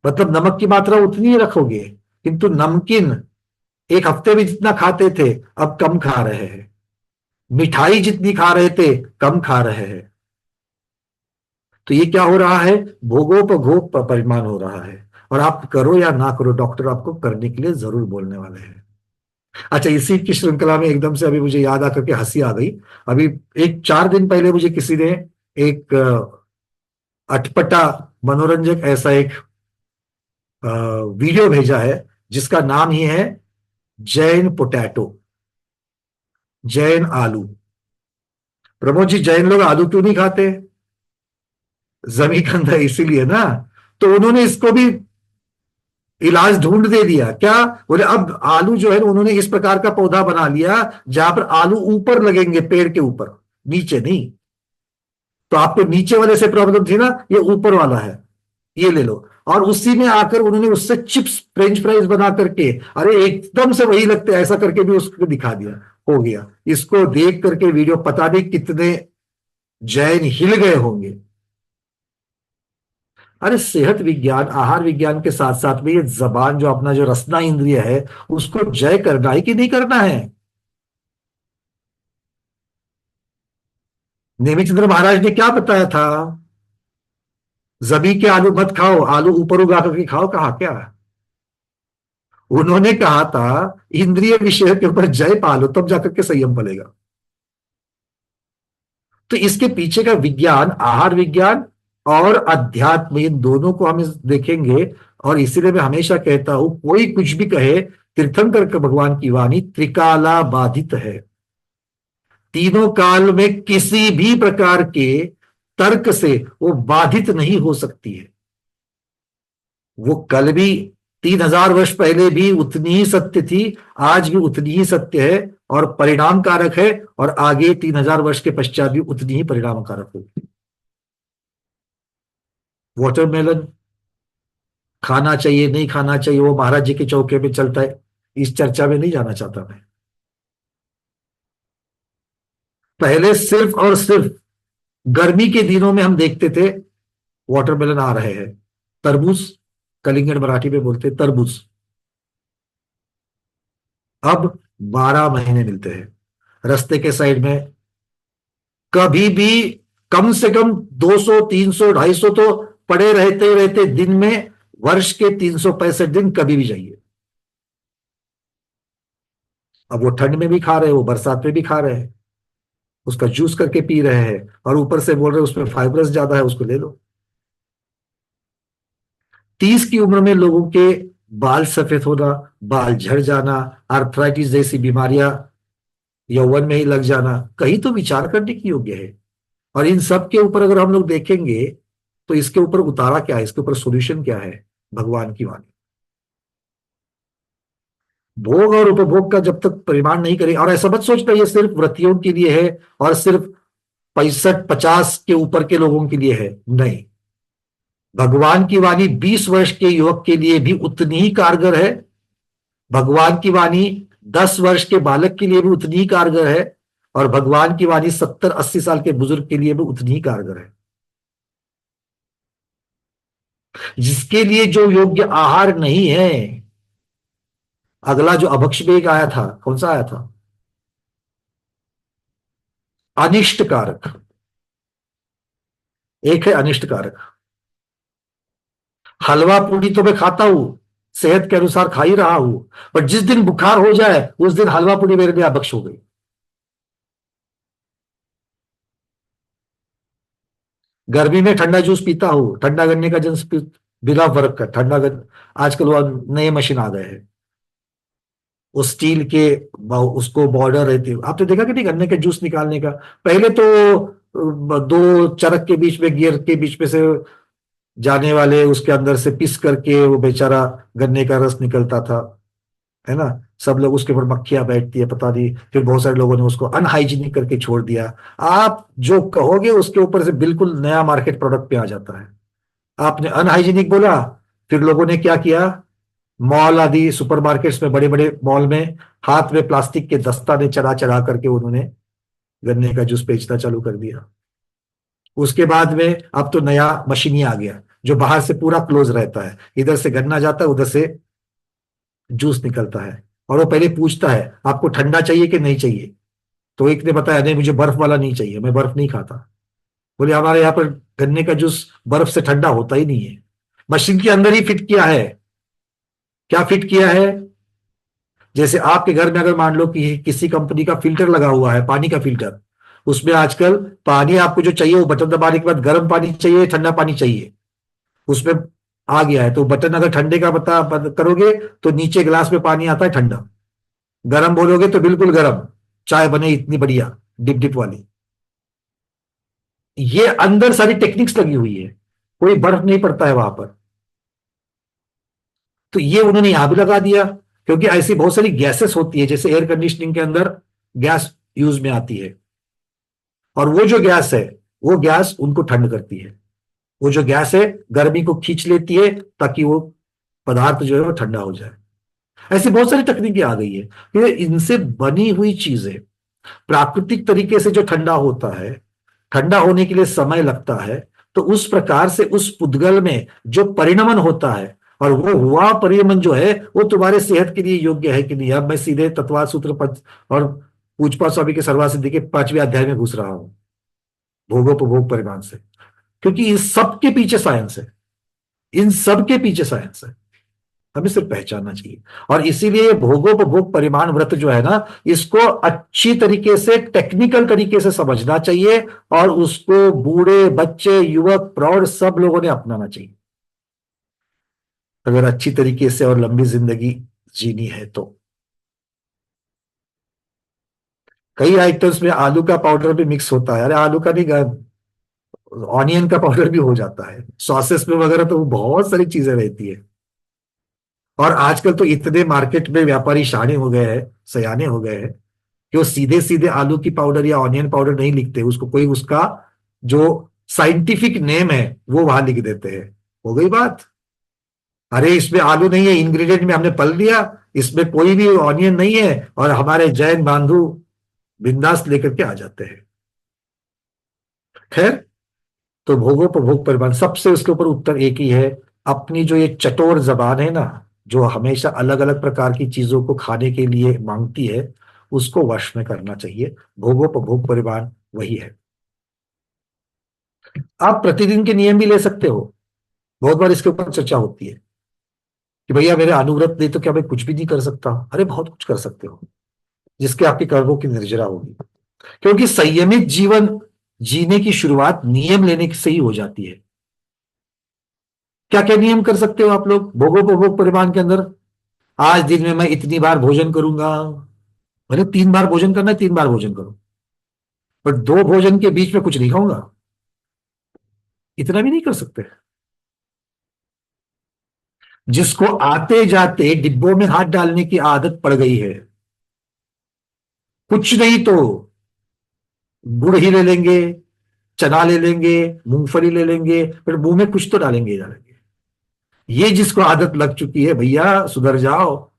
मतलब नमक की मात्रा उतनी ही रखोगे, किंतु नमकीन एक हफ्ते में जितना खाते थे अब कम खा रहे हैं, मिठाई जितनी खा रहे थे कम खा रहे हैं, तो ये क्या हो रहा है, भोगोपभोग परिमाण हो रहा है। और आप करो या ना करो, डॉक्टर आपको करने के लिए जरूर बोलने वाले हैं। अच्छा, इसी की श्रृंखला में एकदम से अभी मुझे याद आकर के हंसी आ गई। अभी एक 4 दिन पहले मुझे किसी ने एक अटपटा मनोरंजक ऐसा एक वीडियो भेजा है, जिसका नाम ही है जैन पोटैटो, जैन आलू। प्रमोद जी, जैन लोग आलू क्यों नहीं खाते? जमी कंधा इसीलिए ना। तो उन्होंने इसको भी इलाज ढूंढ दे दिया क्या, बोले अब आलू जो है ना, उन्होंने इस प्रकार का पौधा बना लिया जहां पर आलू ऊपर लगेंगे, पेड़ के ऊपर, नीचे नहीं। तो आपको नीचे वाले से प्रॉब्लम थी ना, ये ऊपर वाला है, ये ले लो। और उसी में आकर उन्होंने उससे चिप्स फ्रेंच फ्राइज बना करके, अरे एकदम से वही लगते हैं, ऐसा करके भी उसको दिखा दिया। हो गया। इसको देख करके वीडियो पता नहीं कितने जैन हिल गए होंगे। अरे सेहत विज्ञान, आहार विज्ञान के साथ साथ में ये जबान जो अपना जो रसना इंद्रिय है, उसको जय करना है कि नहीं करना है? नेमिचंद्र महाराज ने क्या बताया था? जमी के आलू मत खाओ, आलू ऊपर उगा करके खाओ, कहा क्या? उन्होंने कहा था इंद्रिय विषय के ऊपर जय पालो, तब जाकर के संयम पलेगा। तो इसके पीछे का विज्ञान, आहार विज्ञान और अध्यात्म, इन दोनों को हम देखेंगे। और इसीलिए मैं हमेशा कहता हूं, कोई कुछ भी कहे, तीर्थंकर के भगवान की वाणी त्रिकाला बाधित है। तीनों काल में किसी भी प्रकार के तर्क से वो बाधित नहीं हो सकती है। वो कल भी 3000 वर्ष पहले भी उतनी ही सत्य थी, आज भी उतनी ही सत्य है और परिणाम कारक है, और आगे 3000 वर्ष के पश्चात भी उतनी ही परिणाम कारक होगी। वाटरमेलन खाना चाहिए नहीं खाना चाहिए, वो महाराज जी के चौके पे चलता है, इस चर्चा में नहीं जाना चाहता मैं। पहले सिर्फ और सिर्फ गर्मी के दिनों में हम देखते थे वाटरमेलन आ रहे हैं, तरबूज, कलिंगड़ मराठी में बोलते तरबूज, अब 12 महीने मिलते हैं रास्ते के साइड में। कभी भी कम से कम 200 300 250 तो पड़े रहते रहते दिन में, वर्ष के 365 दिन कभी भी जाइए। अब वो ठंड में भी खा रहे हैं, वो बरसात में भी खा रहे हैं, उसका जूस करके पी रहे हैं, और ऊपर से बोल रहे हैं उसमें फाइब्रस ज्यादा है, उसको ले लो। 30 की उम्र में लोगों के बाल सफेद होना, बाल झड़ जाना, आर्थराइटिस जैसी बीमारियां यौवन में ही लग जाना, कहीं तो विचार करने की योग्य है। और इन सब के ऊपर अगर हम लोग देखेंगे, तो इसके ऊपर उतारा क्या है, इसके ऊपर सॉल्यूशन क्या है? भगवान की वाणी। भोग और उपभोग का जब तक परिमाण नहीं करें, और ऐसा मत सोचना ये सिर्फ व्रतियों के लिए है और सिर्फ 65-50 के ऊपर के लोगों के लिए है, नहीं। भगवान की वाणी 20 वर्ष के युवक के लिए भी उतनी ही कारगर है, भगवान की वाणी 10 वर्ष के बालक के लिए भी उतनी ही कारगर है, और भगवान की वाणी 70-80 साल के बुजुर्ग के लिए भी उतनी ही कारगर है। जिसके लिए जो योग्य आहार नहीं है, अगला जो अभक्ष में एक आया था, कौन सा आया था? अनिष्ट कारक। एक है अनिष्ट कारक। हलवा पूड़ी तो मैं खाता हूं, सेहत के अनुसार खा ही रहा हूं, पर जिस दिन बुखार हो जाए उस दिन हलवा पूड़ी मेरे लिए अभक्ष हो गई। गर्मी में ठंडा जूस पीता हूं, ठंडा गन्ने का जूस बिना फर्क का ठंडा आजकल वो नए मशीन आ गए हैं, वो स्टील के उसको बॉर्डर रहती है, आपने देखा कि नहीं गन्ने के जूस निकालने का? पहले तो दो चरक के बीच में, गियर के बीच में से जाने वाले, उसके अंदर से पिस करके वो बेचारा गन्ने का रस निकलता था, है ना। सब लोग उसके ऊपर मक्खियां बैठती है, पता नहीं, फिर बहुत सारे लोगों ने उसको अनहाइजीनिक करके छोड़ दिया। आप जो कहोगे उसके ऊपर से बिल्कुल नया मार्केट प्रोडक्ट पे आ जाता है। आपने अनहाइजीनिक बोला, फिर लोगों ने क्या किया, मॉल आदि सुपरमार्केट्स में, बड़े बड़े मॉल में हाथ में प्लास्टिक के दस्ताने चढ़ा चढ़ा करके उन्होंने गन्ने का जूस बेचना चालू कर दिया। उसके बाद में अब तो नया मशीन ही आ गया जो बाहर से पूरा क्लोज रहता है, इधर से गन्ना जाता है, उधर से जूस निकलता है। और वो पहले पूछता है आपको ठंडा चाहिए कि नहीं चाहिए। तो एक ने बताया नहीं मुझे बर्फ वाला नहीं चाहिए, मैं बर्फ नहीं खाता। बोले हमारे यहाँ पर गन्ने का जूस बर्फ से ठंडा होता ही नहीं है। मशीन के अंदर ही फिट किया है। क्या फिट किया है? जैसे आपके घर में अगर मान लो कि किसी कंपनी का फिल्टर लगा हुआ है, पानी का फिल्टर, उसमें आजकल पानी आपको जो चाहिए वो बटन दबाने के बाद गर्म पानी चाहिए ठंडा पानी चाहिए, उसमें आ गया है। तो बटन अगर ठंडे का बता करोगे तो नीचे गिलास में पानी आता है ठंडा, गर्म बोलोगे तो बिल्कुल गर्म चाय बने इतनी बढ़िया डिप डिप वाली। ये अंदर सारी टेक्निक्स लगी हुई है, कोई बर्फ नहीं पड़ता है वहां पर। तो ये उन्होंने यहां भी लगा दिया, क्योंकि ऐसी बहुत सारी गैसेस होती है जैसे एयर कंडीशनिंग के अंदर गैस यूज में आती है, और वो जो गैस है वो गैस उनको ठंड करती है। वो जो गैस है गर्मी को खींच लेती है ताकि वो पदार्थ जो है वो ठंडा हो जाए। ऐसी बहुत सारी तकनीकें आ गई है कि इनसे बनी हुई चीजें प्राकृतिक तरीके से जो ठंडा होता है, ठंडा होने के लिए समय लगता है, तो उस प्रकार से उस पुद्गल में जो परिणमन होता है और वो हुआ परिणमन जो है वो तुम्हारे सेहत के लिए योग्य है कि नहीं। अब मैं सीधे तत्वाद सूत्र पंच और पूजपा स्वामी के सर्वा सिद्धि के 5वें अध्याय में घुस रहा हूं, भोगोपभोग परिमाण से, क्योंकि इस सब के पीछे साइंस है। इन सब के पीछे साइंस है, हमें सिर्फ पहचानना चाहिए। और इसीलिए भोगोपभोग परिमाण व्रत जो है ना, इसको अच्छी तरीके से टेक्निकल तरीके से समझना चाहिए और उसको बूढ़े बच्चे युवक प्रौढ़ सब लोगों ने अपनाना चाहिए अगर अच्छी तरीके से और लंबी जिंदगी जीनी है तो। कई आइटम्स में आलू का पाउडर भी मिक्स होता है। अरे आलू का नहीं, ऑनियन का पाउडर भी हो जाता है सॉसेस में वगैरह, तो बहुत सारी चीजें रहती है। और आजकल तो इतने मार्केट में व्यापारी शाणे हो गए हैं, सयाने हो गए हैं कि वो सीधे सीधे आलू की पाउडर या ऑनियन पाउडर नहीं लिखते, उसको कोई उसका जो साइंटिफिक नेम है वो वहां लिख देते हैं। हो गई बात। अरे इसमें आलू नहीं है इंग्रेडिएंट में, हमने पल लिया इसमें कोई भी ऑनियन नहीं है, और हमारे जैन बांधु बिंदास लेकर के आ जाते हैं। खैर, तो भोगोपभोग परिमाण सबसे उसके ऊपर उत्तर एक ही है। अपनी जो ये चटोर जबान है ना, जो हमेशा अलग अलग प्रकार की चीजों को खाने के लिए मांगती है, उसको वश में करना चाहिए। भोगोपभोग परिमाण वही है। आप प्रतिदिन के नियम भी ले सकते हो। बहुत बार इसके ऊपर चर्चा होती है कि भैया मेरे अनुव्रत नहीं तो क्या मैं कुछ भी नहीं कर सकता? अरे बहुत कुछ कर सकते हो, जिसके आपके कर्मों की निर्जरा होगी। क्योंकि संयमित जीवन जीने की शुरुआत नियम लेने से ही हो जाती है। क्या क्या नियम कर सकते हो आप लोग भोगोपभोग परिमाण के अंदर? आज दिन में मैं इतनी बार भोजन करूंगा। मैंने 3 बार भोजन करना है, 3 बार भोजन करो, पर 2 भोजन के बीच में कुछ नहीं खाऊंगा। इतना भी नहीं कर सकते। जिसको आते जाते डिब्बों में हाथ डालने की आदत पड़ गई है, कुछ नहीं तो गुड़ ही ले लेंगे, चना ले लेंगे, मूंगफली ले लेंगे, फिर मुंह में कुछ तो डालेंगे ही डालेंगे। ये जिसको आदत लग चुकी है भैया सुधर जाओ।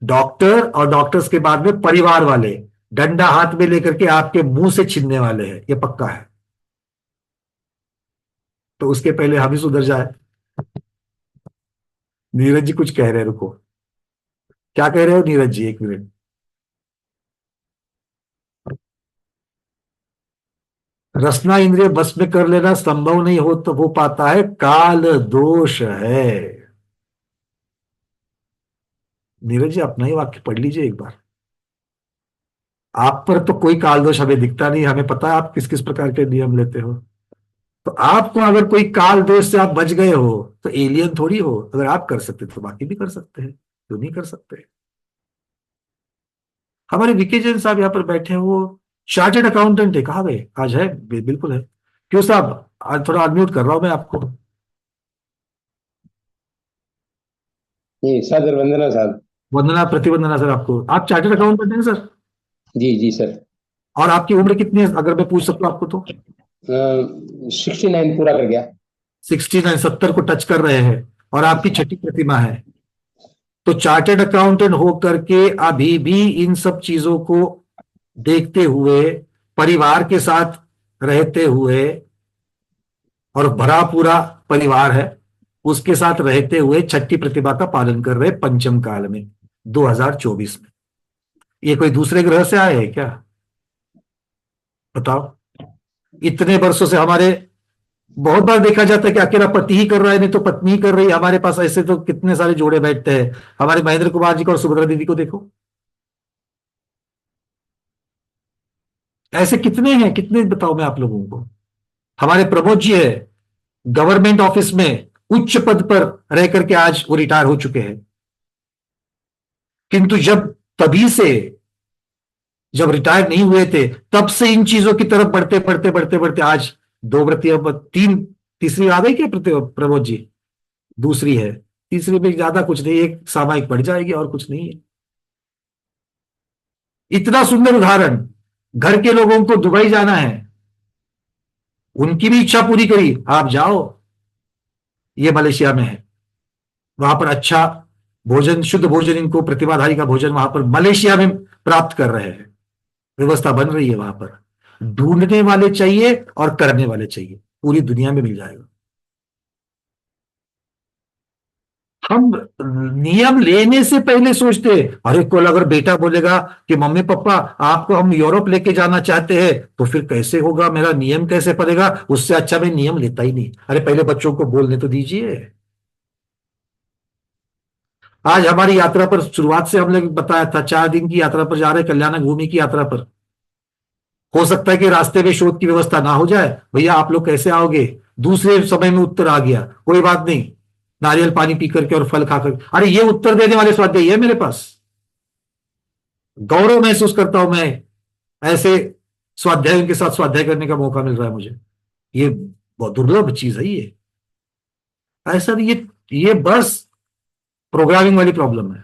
डॉक्टर और डॉक्टर्स के बाद में परिवार वाले डंडा हाथ में लेकर के आपके मुंह से छीनने वाले हैं, ये पक्का है। तो उसके पहले हम ही सुधर जाए। नीरज जी कुछ कह रहे हैं, रुको। क्या कह रहे हो नीरज जी, 1 मिनट। रसना इंद्रिय बस में कर लेना संभव नहीं हो पाता है, काल दोष है। नीरज जी अपना ही वाक्य पढ़ लीजिए एक बार। आप पर तो कोई काल दोष हमें दिखता नहीं, हमें पता है आप किस किस प्रकार के नियम लेते हो। तो आपको अगर कोई काल दोष से आप बच गए हो तो एलियन थोड़ी हो। अगर आप कर सकते तो बाकी भी कर सकते हैं, क्यों नहीं कर सकते? हमारे विके जैन साहब यहाँ पर बैठे हैं, वो चार्टेड अकाउंटेंट है। कहाँ गए? आज है, बिल्कुल है। क्यों साहब, आज थोड़ा अनम्यूट कर रहा हूं मैं आपको। जी सर, वंदना साहब। वंदना, प्रतिवंदना सर आपको। आप चार्टेड अकाउंटेंट हैं सर? जी जी सर। और आपकी उम्र कितनी है अगर मैं पूछ सकता हूं आपको तो? 69 पूरा कर गया। 69, 70 को टच कर रहे हैं, और आपकी छठी प्रतिमा है। तो चार्टेड अकाउंटेंट होकर के अभी भी इन सब चीजों को देखते हुए, परिवार के साथ रहते हुए, और भरा पूरा परिवार है, उसके साथ रहते हुए छठी प्रतिभा का पालन कर रहे पंचम काल में 2024 में। ये कोई दूसरे ग्रह से आए हैं क्या? बताओ। इतने वर्षों से हमारे, बहुत बार देखा जाता है कि अकेला पति ही कर रहा है, नहीं तो पत्नी ही कर रही है। हमारे पास ऐसे तो कितने सारे जोड़े बैठते हैं। हमारे महेंद्र कुमार जी को और सुभद्रा दीदी को देखो, ऐसे कितने हैं, कितने बताओ मैं आप लोगों को। हमारे प्रमोद जी है, गवर्नमेंट ऑफिस में उच्च पद पर रह करके आज वो रिटायर हो चुके हैं, किंतु जब तभी से, जब रिटायर नहीं हुए थे तब से इन चीजों की तरफ बढ़ते बढ़ते बढ़ते बढ़ते आज दो व्रती, अब तीन, तीसरी आ गई क्या प्रमोद जी? दूसरी है, तीसरी में ज्यादा कुछ नहीं, एक सामायिक बढ़ जाएगी और कुछ नहीं है। इतना सुंदर उदाहरण। घर के लोगों को दुबई जाना है, उनकी भी इच्छा पूरी करी, आप जाओ, ये मलेशिया में है, वहां पर अच्छा भोजन, शुद्ध भोजन, इनको प्रतिभाधारी का भोजन वहां पर मलेशिया में प्राप्त कर रहे हैं। व्यवस्था बन रही है वहां पर। ढूंढने वाले चाहिए और करने वाले चाहिए, पूरी दुनिया में मिल जाएगा। हम नियम लेने से पहले सोचते हैं, अरे कल अगर बेटा बोलेगा कि मम्मी पापा आपको हम यूरोप लेके जाना चाहते हैं, तो फिर कैसे होगा, मेरा नियम कैसे पड़ेगा, उससे अच्छा मैं नियम लेता ही नहीं। अरे पहले बच्चों को बोलने तो दीजिए। आज हमारी यात्रा पर शुरुआत से हम लोग बताया था, 4 दिन की यात्रा पर जा रहे हैं, कल्याण भूमि की यात्रा पर। हो सकता है कि रास्ते में शोध की व्यवस्था ना हो जाए, भैया आप लोग कैसे आओगे? दूसरे समय में उत्तर आ गया, कोई बात नहीं, नारियल पानी पी करके और फल खाकर। अरे ये उत्तर देने वाले स्वाध्याय है मेरे पास, गौरव महसूस करता हूं मैं, ऐसे स्वाध्यायों के साथ स्वाध्याय करने का मौका मिल रहा है मुझे। ये बहुत दुर्लभ चीज है ये। ऐसा नहीं, ये बस प्रोग्रामिंग वाली प्रॉब्लम है।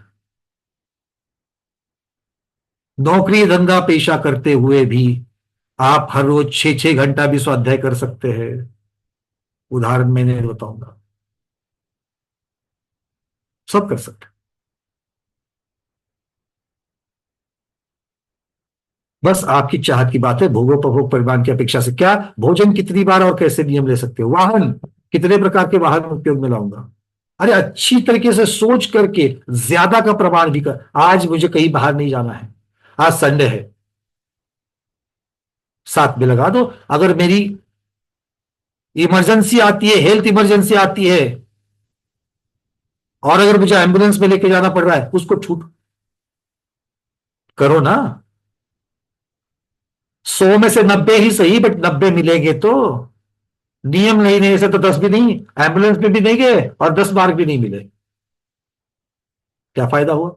नौकरी धंधा पेशा करते हुए भी आप हर रोज 6-6 घंटा भी स्वाध्याय कर सकते हैं। उदाहरण मैंने बताऊंगा, सब कर सकते हैं। बस आपकी चाहत की बात है। भोगोपभोग परिमाण की अपेक्षा से क्या, भोजन कितनी बार और कैसे नियम ले सकते हो, वाहन कितने प्रकार के वाहन उपयोग में लाऊंगा। अरे अच्छी तरीके से सोच करके ज्यादा का प्रमाण भी कर। आज मुझे कहीं बाहर नहीं जाना है, आज संडे है, साथ में लगा दो। अगर मेरी इमरजेंसी आती है, हेल्थ इमरजेंसी आती है, और अगर मुझे एम्बुलेंस में लेके जाना पड़ रहा है, उसको छूट करो ना। 100 में से 90 ही सही, बट 90 मिलेंगे तो। नियम नहीं, नहीं से तो 10 भी नहीं, एम्बुलेंस में भी नहीं गए और 10 मार्क भी नहीं मिले, क्या फायदा हुआ?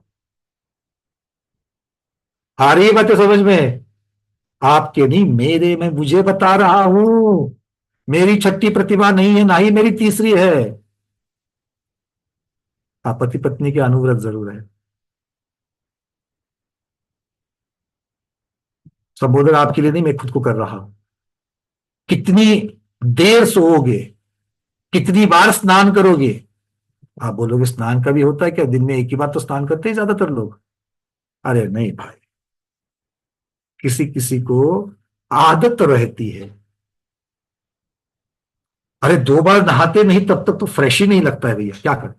आ रही है बातें समझ में? आपके नहीं, मेरे, मैं मुझे बता रहा हूं। मेरी छठी प्रतिभा नहीं है, ना ही मेरी तीसरी है। आप पति पत्नी के अनुव्रत जरूर है। संबोधन आपके लिए नहीं, मैं खुद को कर रहा हूं। कितनी देर सोओगे, कितनी बार स्नान करोगे? आप बोलोगे स्नान का भी होता है क्या, दिन में एक ही बार तो स्नान करते ही ज्यादातर लोग। अरे नहीं भाई, किसी किसी को आदत रहती है। अरे 2 बार नहाते नहीं तब तक तो फ्रेश ही नहीं लगता है भैया, क्या करें?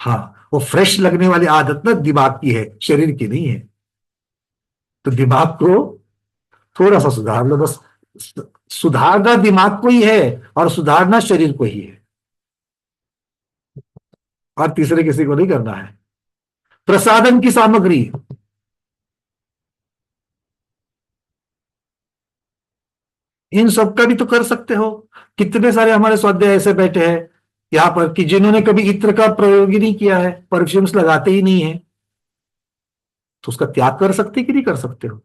हाँ, वो फ्रेश लगने वाली आदत ना दिमाग की है, शरीर की नहीं है। तो दिमाग को थोड़ा सा सुधार लो बस। सुधारना दिमाग को ही है और सुधारना शरीर को ही है, और तीसरे किसी को नहीं करना है। प्रसाधन की सामग्री, इन सब का भी तो कर सकते हो। कितने सारे हमारे स्वाध्याय ऐसे बैठे हैं यहां पर कि जिन्होंने कभी इत्र का प्रयोग ही नहीं किया है, परफ्यूम्स लगाते ही नहीं है, तो उसका त्याग कर सकते कि नहीं कर सकते हो?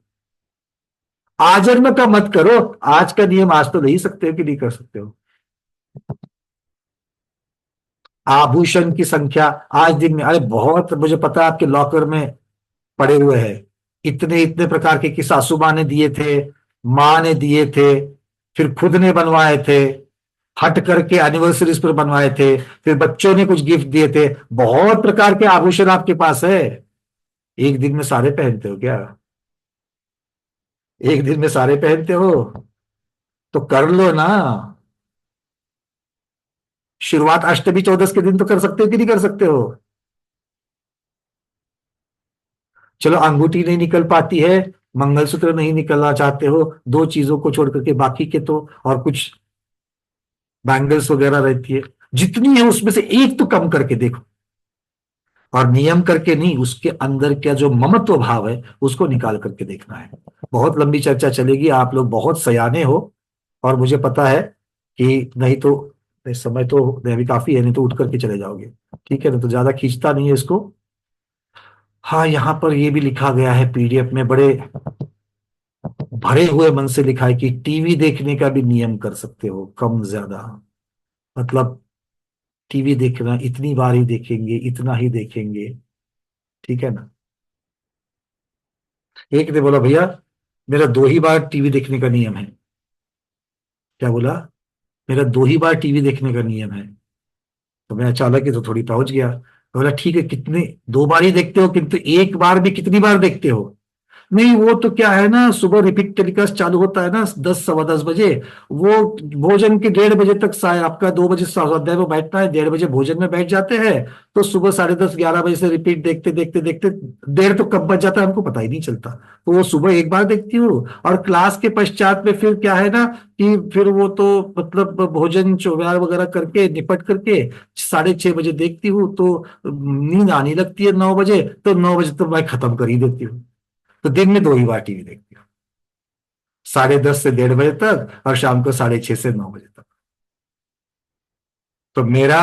आजन्म का मत करो, आज का नियम आज तो नहीं सकते हो कि नहीं कर सकते हो? आभूषण की संख्या आज दिन में, अरे बहुत, मुझे पता है आपके लॉकर में पड़े हुए हैं इतने इतने प्रकार के, कि सासू माँ ने दिए थे, माँ ने दिए थे, फिर खुद ने बनवाए थे, हट करके एनिवर्सरीज पर बनवाए थे, फिर बच्चों ने कुछ गिफ्ट दिए थे। बहुत प्रकार के आभूषण आपके पास है। एक दिन में सारे पहनते हो क्या? एक दिन में सारे पहनते हो तो कर लो ना। शुरुआत अष्टमी चौदस के दिन तो कर सकते हो कि नहीं कर सकते हो? चलो अंगूठी नहीं निकल पाती है, मंगलसूत्र नहीं निकलना चाहते हो, दो चीजों को छोड़ करके बाकी के तो, और कुछ बैंगल्स वगैरह रहती है, जितनी है उसमें से एक तो कम करके देखो। और नियम करके नहीं, उसके अंदर का जो ममत्व भाव है उसको निकाल करके देखना है। बहुत लंबी चर्चा चलेगी, आप लोग बहुत सयाने हो, और मुझे पता है कि नहीं तो इस समय तो अभी काफी है, नहीं तो उठ करके चले जाओगे। ठीक है ना, तो ज्यादा खींचता नहीं है इसको। हाँ, यहाँ पर ये भी लिखा गया है पीडीएफ में, बड़े भरे हुए मन से लिखा है कि टीवी देखने का भी नियम कर सकते हो, कम ज्यादा। मतलब टीवी देखना इतनी बार ही देखेंगे, इतना ही देखेंगे। ठीक है ना। एक ने बोला भैया मेरा 2 ही बार टीवी देखने का नियम है। क्या बोला? मेरा 2 ही बार टीवी देखने का नियम है। तो मैं अचानक ही तो थोड़ी पहुंच गया, तो बोला ठीक है, कितने 2 बार ही देखते हो, किंतु एक बार भी कितनी बार देखते हो? नहीं वो तो क्या है ना, सुबह रिपीट टेलीकास्ट चालू होता है ना 10 सवा 10 बजे, वो भोजन के 1:30 बजे तक आपका 2 बजे स्वाध्याय में बैठना है, 1:30 बजे भोजन में बैठ जाते हैं, तो सुबह 10:30 11 बजे से रिपीट देखते देखते देखते देर तो कब बच जाता है हमको पता ही नहीं चलता। तो वो सुबह एक बार देखती हूँ, और क्लास के पश्चात में फिर क्या है ना कि फिर वो तो मतलब भोजन चौव्यार वगैरह करके निपट करके 6:30 बजे देखती हूँ, तो नींद आने लगती है 9 बजे, तो 9 बजे तो मैं खत्म कर ही देती हूँ। तो दिन में 2 ही बार टीवी देखती हूँ, 10:30 से 1:30 बजे तक, और शाम को 6:30 से 9 बजे तक। तो मेरा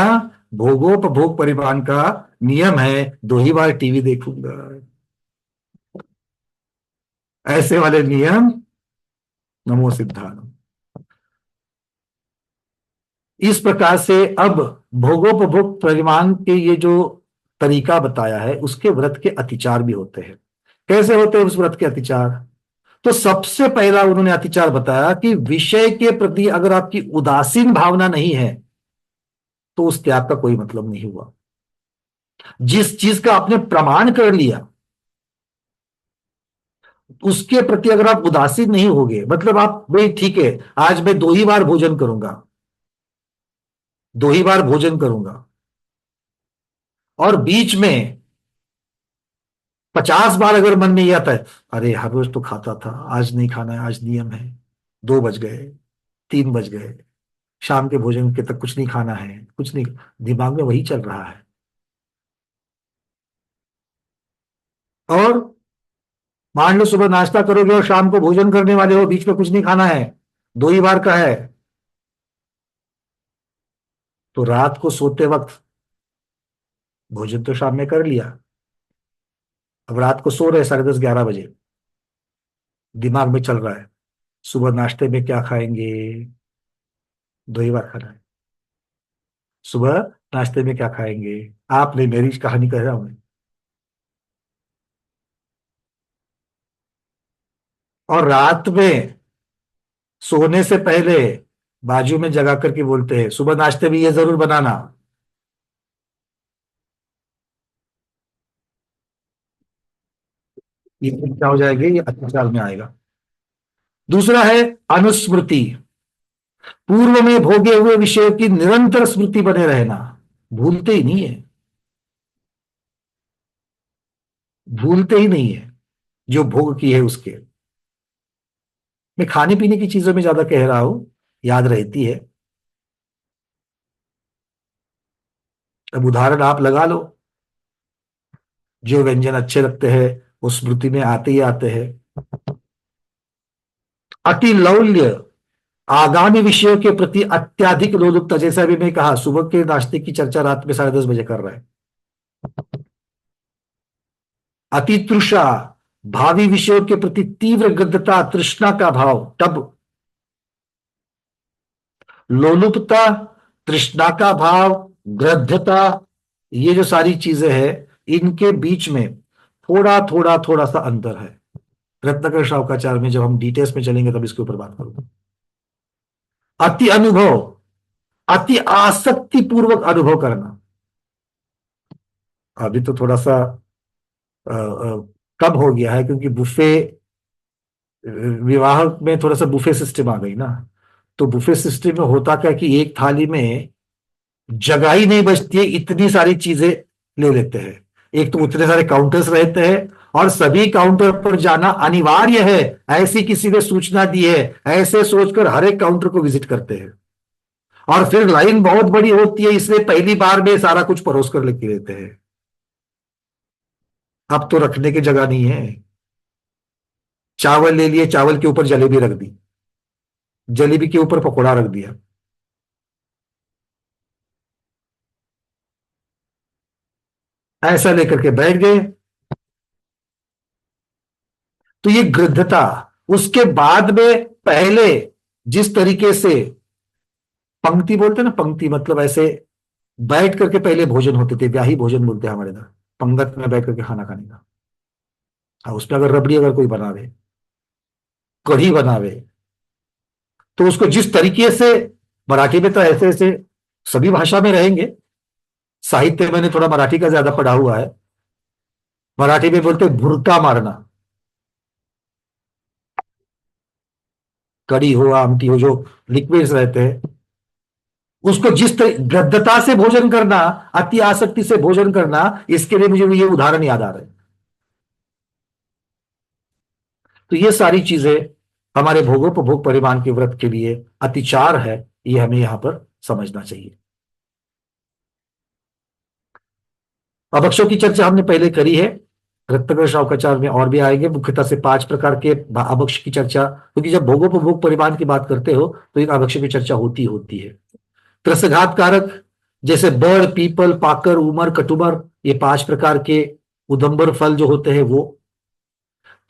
भोगोपभोग परिमाण का नियम है, 2 ही बार टीवी देखूंगा। ऐसे वाले नियम नमो सिद्धांत। इस प्रकार से अब भोगोपभोग परिमाण के ये जो तरीका बताया है, उसके व्रत के अतिचार भी होते हैं। कैसे होते हैं उस व्रत के अतिचार? तो सबसे पहला उन्होंने अतिचार बताया कि विषय के प्रति अगर आपकी उदासीन भावना नहीं है तो उस त्याग का कोई मतलब नहीं हुआ। जिस चीज का आपने प्रमाण कर लिया उसके प्रति अगर आप उदासीन नहीं होगे, मतलब आप भाई ठीक है आज मैं 2 ही बार भोजन करूंगा, 2 ही बार भोजन करूंगा, और बीच में 50 बार अगर मन में ये आता है अरे हर रोज तो खाता था, आज नहीं खाना है, आज नियम है, 2 बज गए, 3 बज गए, शाम के भोजन के तक कुछ नहीं खाना है, कुछ नहीं, दिमाग में वही चल रहा है। और मान लो सुबह नाश्ता करोगे और शाम को भोजन करने वाले हो, बीच में कुछ नहीं खाना है, 2 ही बार का है, तो रात को सोते वक्त भोजन तो शाम में कर लिया, अब रात को सो रहे 10:30 11 बजे, दिमाग में चल रहा है सुबह नाश्ते में क्या खाएंगे, 2 ही बार खाना है, सुबह नाश्ते में क्या खाएंगे। आप नहीं, मेरी कहानी कह रहा हूं मैं। और रात में सोने से पहले बाजू में जगा करके बोलते हैं सुबह नाश्ते में ये जरूर बनाना। ये क्या हो जाएगी, ये अत्याचार में आएगा। दूसरा है अनुस्मृति, पूर्व में भोगे हुए विषय की निरंतर स्मृति बने रहना, भूलते ही नहीं है, भूलते ही नहीं है जो भोग की है उसके। मैं खाने पीने की चीजों में ज्यादा कह रहा हूं, याद रहती है। अब उदाहरण आप लगा लो, जो व्यंजन अच्छे लगते हैं वो स्मृति में आते ही आते हैं। अति लौल्य, आगामी विषयों के प्रति अत्याधिक लोलुपता, जैसा अभी मैं कहा सुबह के नाश्ते की चर्चा रात में 10:30 बजे कर रहे हैं। अति तृषा, भावी विषयों के प्रति तीव्र गद्धता, तृष्णा का भाव, तब लोलुपता, तृष्णा का भाव, ग्रद्धता, ये जो सारी चीजें हैं इनके बीच में थोड़ा थोड़ा थोड़ा सा अंतर है। रत्नाकर शावकाचार्य में जब हम डिटेल्स में चलेंगे तब इसके ऊपर बात करूंगा। अति अनुभव, अति आसक्ति पूर्वक अनुभव करना, अभी तो थोड़ा सा कम हो गया है क्योंकि बुफे, विवाह में थोड़ा सा बुफे सिस्टम आ गई ना। तो बुफे सिस्टम में होता क्या कि एक थाली में जगह ही नहीं बचती है, इतनी सारी चीजें ले लेते हैं। एक तो उतने सारे काउंटर्स रहते हैं और सभी काउंटर पर जाना अनिवार्य है, ऐसी किसी ने सूचना दी है, ऐसे सोचकर हर एक काउंटर को विजिट करते हैं। और फिर लाइन बहुत बड़ी होती है, इसलिए पहली बार में सारा कुछ परोस कर लेके लेते हैं। अब तो रखने की जगह नहीं है। चावल ले लिए, चावल के ऊपर जलेबी रख दी, जलेबी के ऊपर पकौड़ा रख दिया, ऐसा लेकर के बैठ गए। तो ये गृद्धता। उसके बाद में पहले जिस तरीके से पंक्ति बोलते हैं ना, पंक्ति मतलब ऐसे बैठ करके पहले भोजन होते थे, ब्याही भोजन बोलते हैं हमारे इधर, पंगत में बैठ करके खाना खाने का। उसमें अगर रबड़ी अगर कोई बनावे, कढ़ी बनावे, तो उसको जिस तरीके से, मराठी में तो ऐसे ऐसे सभी भाषा में रहेंगे, साहित्य मैंने थोड़ा मराठी का ज्यादा पढ़ा हुआ है, मराठी में बोलते भुरका मारना। कड़ी हो, आमटी हो, जो लिक्विड्स रहते हैं, उसको जिस गद्दता से भोजन करना, अति आसक्ति से भोजन करना, इसके लिए मुझे ये उदाहरण याद आ रहे हैं। तो ये सारी चीजें हमारे भोगोपभोग परिमाण के व्रत के लिए अतिचार है, ये हमें यहां पर समझना चाहिए। अभक्षों की चर्चा हमने पहले करी है, रत्नाकर शावकाचार में और भी आएंगे। मुख्यतः से 5 प्रकार के अभक्ष की चर्चा, क्योंकि जब भोगोपभोग परिमाण की बात करते हो तो एक अभक्ष की चर्चा होती होती है। त्रसघात कारक जैसे बड़, पीपल, पाकर, उमर, कटुबर, ये 5 प्रकार के उदंबर फल जो होते हैं वो,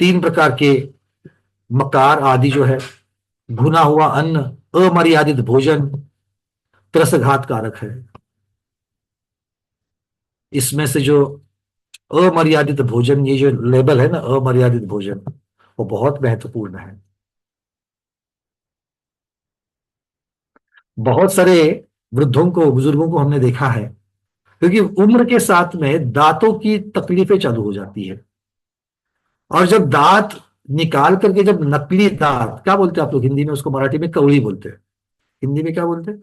3 प्रकार के मकार आदि जो है, भुना हुआ अन्न, अमर्यादित भोजन त्रसघात कारक है। इसमें से जो अमर्यादित भोजन, ये जो लेबल है ना अमर्यादित भोजन, वो बहुत महत्वपूर्ण है। बहुत सारे वृद्धों को, बुजुर्गों को हमने देखा है, क्योंकि उम्र के साथ में दांतों की तकलीफें चालू हो जाती है। और जब दांत निकाल करके, जब नकली दांत, क्या बोलते हैं आप लोग हिंदी में उसको, मराठी में कवड़ी बोलते हैं, हिंदी में क्या बोलते हैं?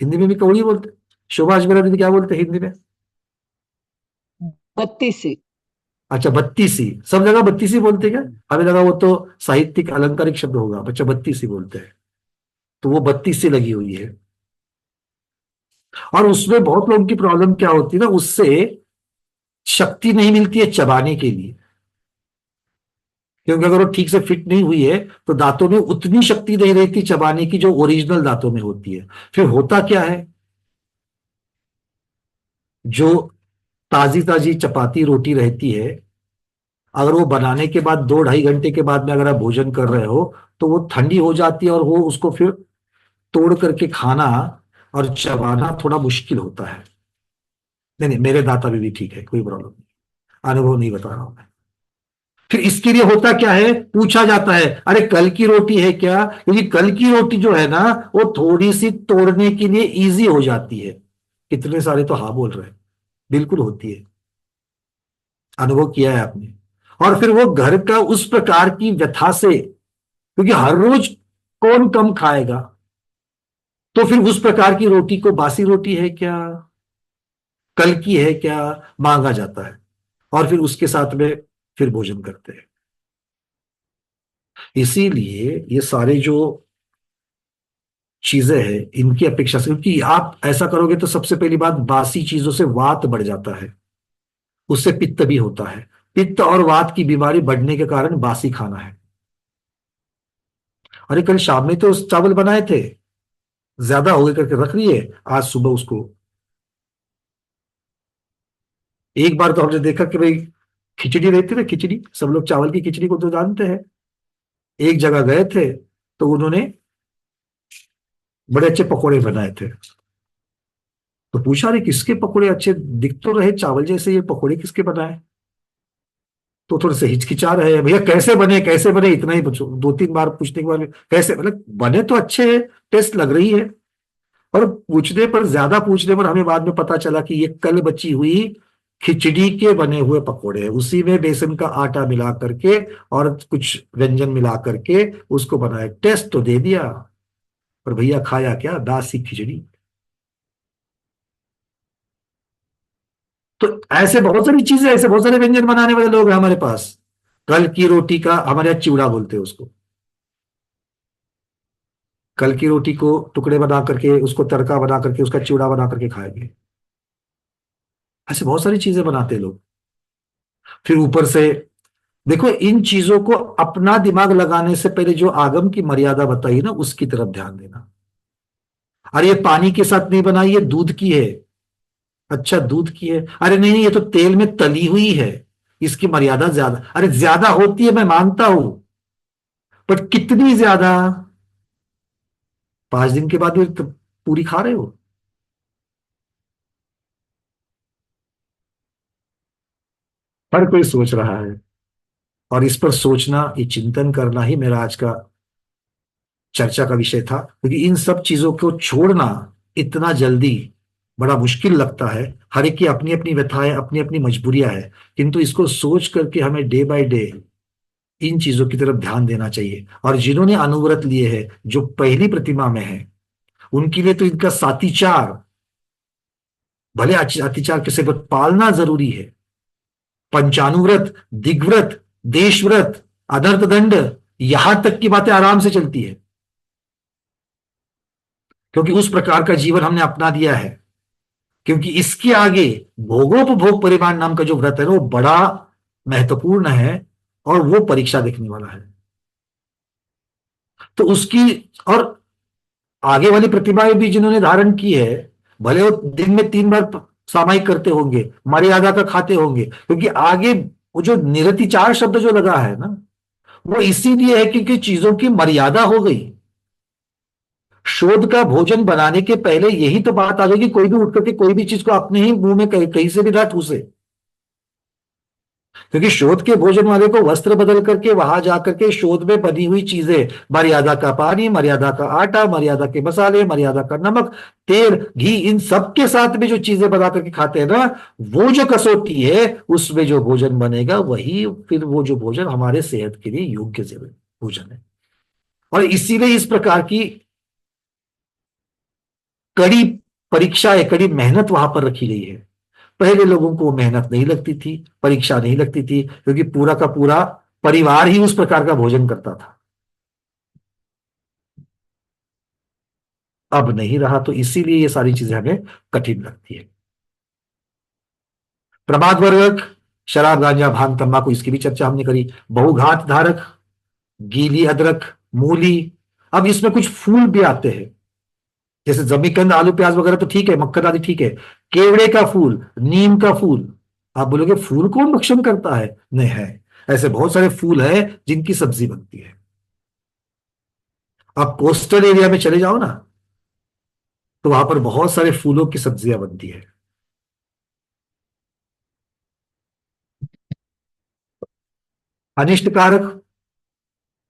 हिंदी में भी कवड़ी बोलते हैं। शोभा अजमेरा दीदी क्या बोलते हैं हिंदी में? बत्तीसी। अच्छा, बत्तीसी। सब जगह बत्तीसी बोलते हैं क्या? हमें लगा वो तो साहित्यिक अलंकारिक शब्द होगा। बच्चा बत्तीसी बोलते हैं, तो वो 32 लगी हुई है। और उसमें बहुत लोगों की प्रॉब्लम क्या होती है ना, उससे शक्ति नहीं मिलती है चबाने के लिए, क्योंकि अगर वो ठीक से फिट नहीं हुई है तो दांतों में उतनी शक्ति नहीं रहती चबाने की जो ओरिजिनल दांतों में होती है। फिर होता क्या है, जो ताजी ताजी चपाती रोटी रहती है, अगर वो बनाने के बाद 2-2.5 घंटे के बाद में अगर आप भोजन कर रहे हो तो वो ठंडी हो जाती है, और वो उसको फिर तोड़ करके खाना और चबाना थोड़ा मुश्किल होता है। नहीं नहीं, मेरे दांत अभी भी ठीक है, कोई प्रॉब्लम नहीं, अनुभव नहीं बता रहा हूं मैं। फिर इसके लिए होता क्या है, पूछा जाता है अरे कल की रोटी है क्या, क्योंकि कल की रोटी जो है ना वो थोड़ी सी तोड़ने के लिए इजी हो जाती है। कितने सारे तो हाँ बोल रहे हैं, बिल्कुल होती है, अनुभव किया है आपने। और फिर वो घर का उस प्रकार की व्यथा से, क्योंकि हर रोज कौन कम खाएगा, तो फिर उस प्रकार की रोटी को बासी रोटी है क्या, कल की है क्या, मांगा जाता है, और फिर उसके साथ में फिर भोजन करते हैं। इसीलिए ये सारे जो चीजें हैं इनकी अपेक्षा से, क्योंकि आप ऐसा करोगे तो सबसे पहली बात, बासी चीजों से वात बढ़ जाता है, उससे पित्त भी होता है। पित्त और वात की बीमारी बढ़ने के कारण बासी खाना है। अरे कल शाम में तो चावल बनाए थे, ज्यादा हो गए करके रख लिए, आज सुबह उसको, एक बार तो हमने देखा कि भाई खिचड़ी रहती है, खिचड़ी सब लोग चावल की खिचड़ी को तो जानते हैं। एक जगह गए थे तो उन्होंने बड़े अच्छे पकोड़े बनाए थे, तो पूछा रे किसके पकोड़े अच्छे, दिख तो रहे चावल जैसे, ये पकोड़े किसके बनाए? तो थोड़े से हिचकिचा रहे हैं, भैया कैसे बने कैसे बने, इतना ही पूछो। 2-3 बार पूछने के बाद कैसे, मतलब बने तो अच्छे हैं, टेस्ट लग रही है। और पूछने पर, ज्यादा पूछने पर हमें बाद में पता चला कि ये कल बची हुई खिचड़ी के बने हुए पकोड़े हैं, उसी में बेसन का आटा मिला करके और कुछ व्यंजन मिला करके उसको बनाया। टेस्ट तो दे दिया, पर भैया खाया क्या, बासी खिचड़ी। तो ऐसे बहुत सारी चीजें, ऐसे बहुत सारे व्यंजन बनाने वाले लोग हैं हमारे पास। कल की रोटी का हमारे यहाँ चिवड़ा बोलते हैं उसको। कल की रोटी को टुकड़े बना करके, उसको तड़का बना करके, उसका चिवड़ा बना करके खाएंगे। ऐसे बहुत सारी चीजें बनाते हैं लोग। फिर ऊपर से देखो, इन चीजों को अपना दिमाग लगाने से पहले जो आगम की मर्यादा बताई ना, उसकी तरफ ध्यान देना। अरे ये पानी के साथ नहीं बनाई, ये दूध की है। अच्छा, दूध की है? अरे नहीं नहीं, ये तो तेल में तली हुई है, इसकी मर्यादा ज्यादा। अरे ज्यादा होती है, मैं मानता हूं, पर कितनी ज्यादा? 5 दिन के बाद भी तो पूरी खा रहे हो। हर कोई सोच रहा है, और इस पर सोचना, ये चिंतन करना ही मेरा आज का चर्चा का विषय था। क्योंकि इन सब चीजों को छोड़ना इतना जल्दी बड़ा मुश्किल लगता है। हर एक की अपनी अपनी व्यथाएं, अपनी अपनी मजबूरियां हैं, किंतु इसको सोच करके हमें डे बाय डे इन चीजों की तरफ ध्यान देना चाहिए। और जिन्होंने अनुव्रत लिए हैं, जो पहली प्रतिमा में है, उनके लिए तो इनका सातिचार, भले अतिचार के से पालना जरूरी है। पंचानुव्रत, दिग्व्रत, देशव्रत, अनर्थ दंड, यहां तक की बातें आराम से चलती है, क्योंकि उस प्रकार का जीवन हमने अपना दिया है। क्योंकि इसके आगे भोगोपभोग परिमाण नाम का जो व्रत है वो बड़ा महत्वपूर्ण है, और वो परीक्षा देखने वाला है। तो उसकी, और आगे वाली प्रतिमाएं भी जिन्होंने धारण की है, भले वो दिन में 3 बार सामायिक करते होंगे, मर्यादा का खाते होंगे, क्योंकि आगे वो जो निरतिचार शब्द जो लगा है ना, वो इसीलिए है क्योंकि चीजों की मर्यादा हो गई। शोध का भोजन बनाने के पहले यही तो बात आ गई कि कोई भी उठ करके कोई भी चीज को अपने ही मुंह में कहीं से भी ना ठूसे। क्योंकि शोध के भोजन वाले को वस्त्र बदल करके वहां जाकर के शोध में बनी हुई चीजें, मर्यादा का पानी, मर्यादा का आटा, मर्यादा के मसाले, मर्यादा का नमक, तेल, घी, इन सब के साथ में जो चीजें बना करके खाते हैं ना, वो जो कसौटी है, उसमें जो भोजन बनेगा वही फिर वो जो भोजन हमारे सेहत के लिए योग्य भोजन है। और इसीलिए इस प्रकार की कड़ी परीक्षा है, कड़ी मेहनत वहां पर रखी गई है। पहले लोगों को मेहनत नहीं लगती थी, परीक्षा नहीं लगती थी, क्योंकि पूरा का पूरा परिवार ही उस प्रकार का भोजन करता था। अब नहीं रहा, तो इसीलिए ये सारी चीजें हमें कठिन लगती है। प्रमाद वर्गक, शराब, गांजा, भांग, तंबाकू, इसकी भी चर्चा हमने करी। बहुघात धारक, गीली अदरक, मूली। अब इसमें कुछ फूल भी आते हैं, जैसे जमीकंद, आलू प्याज वगैरह तो ठीक है, मक्खन आदि ठीक है। केवड़े का फूल, नीम का फूल। आप बोलोगे फूल कौन भक्षण करता है? नहीं है, ऐसे बहुत सारे फूल है जिनकी सब्जी बनती है। आप कोस्टल एरिया में चले जाओ ना, तो वहां पर बहुत सारे फूलों की सब्जियां बनती है। अनिष्ट कारक,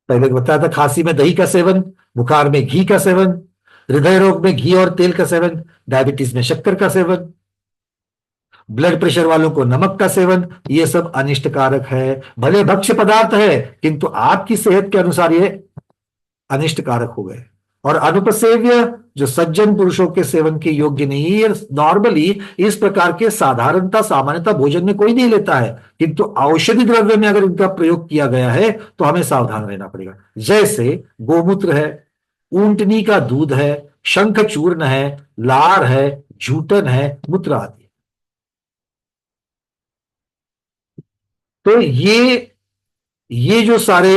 पहले बताया था, खांसी में दही का सेवन, बुखार में घी का सेवन, हृदय रोग में घी और तेल का सेवन, डायबिटीज में शक्कर का सेवन, ब्लड प्रेशर वालों को नमक का सेवन, ये सब अनिष्ट कारक है। भले भक्ष्य पदार्थ है, किंतु आपकी सेहत के अनुसार ये अनिष्ट कारक हो गए। और अनुपसेव्य, जो सज्जन पुरुषों के सेवन के योग्य नहीं है। नॉर्मली इस प्रकार के साधारणता सामान्यता भोजन में कोई नहीं लेता है, किंतु औषधि द्रव्य में अगर इनका प्रयोग किया गया है तो हमें सावधान रहना पड़ेगा। जैसे गोमूत्र है, ऊंटनी का दूध है, शंख चूर्ण है, लार है, जूटन है, मूत्र आदि। तो ये जो सारे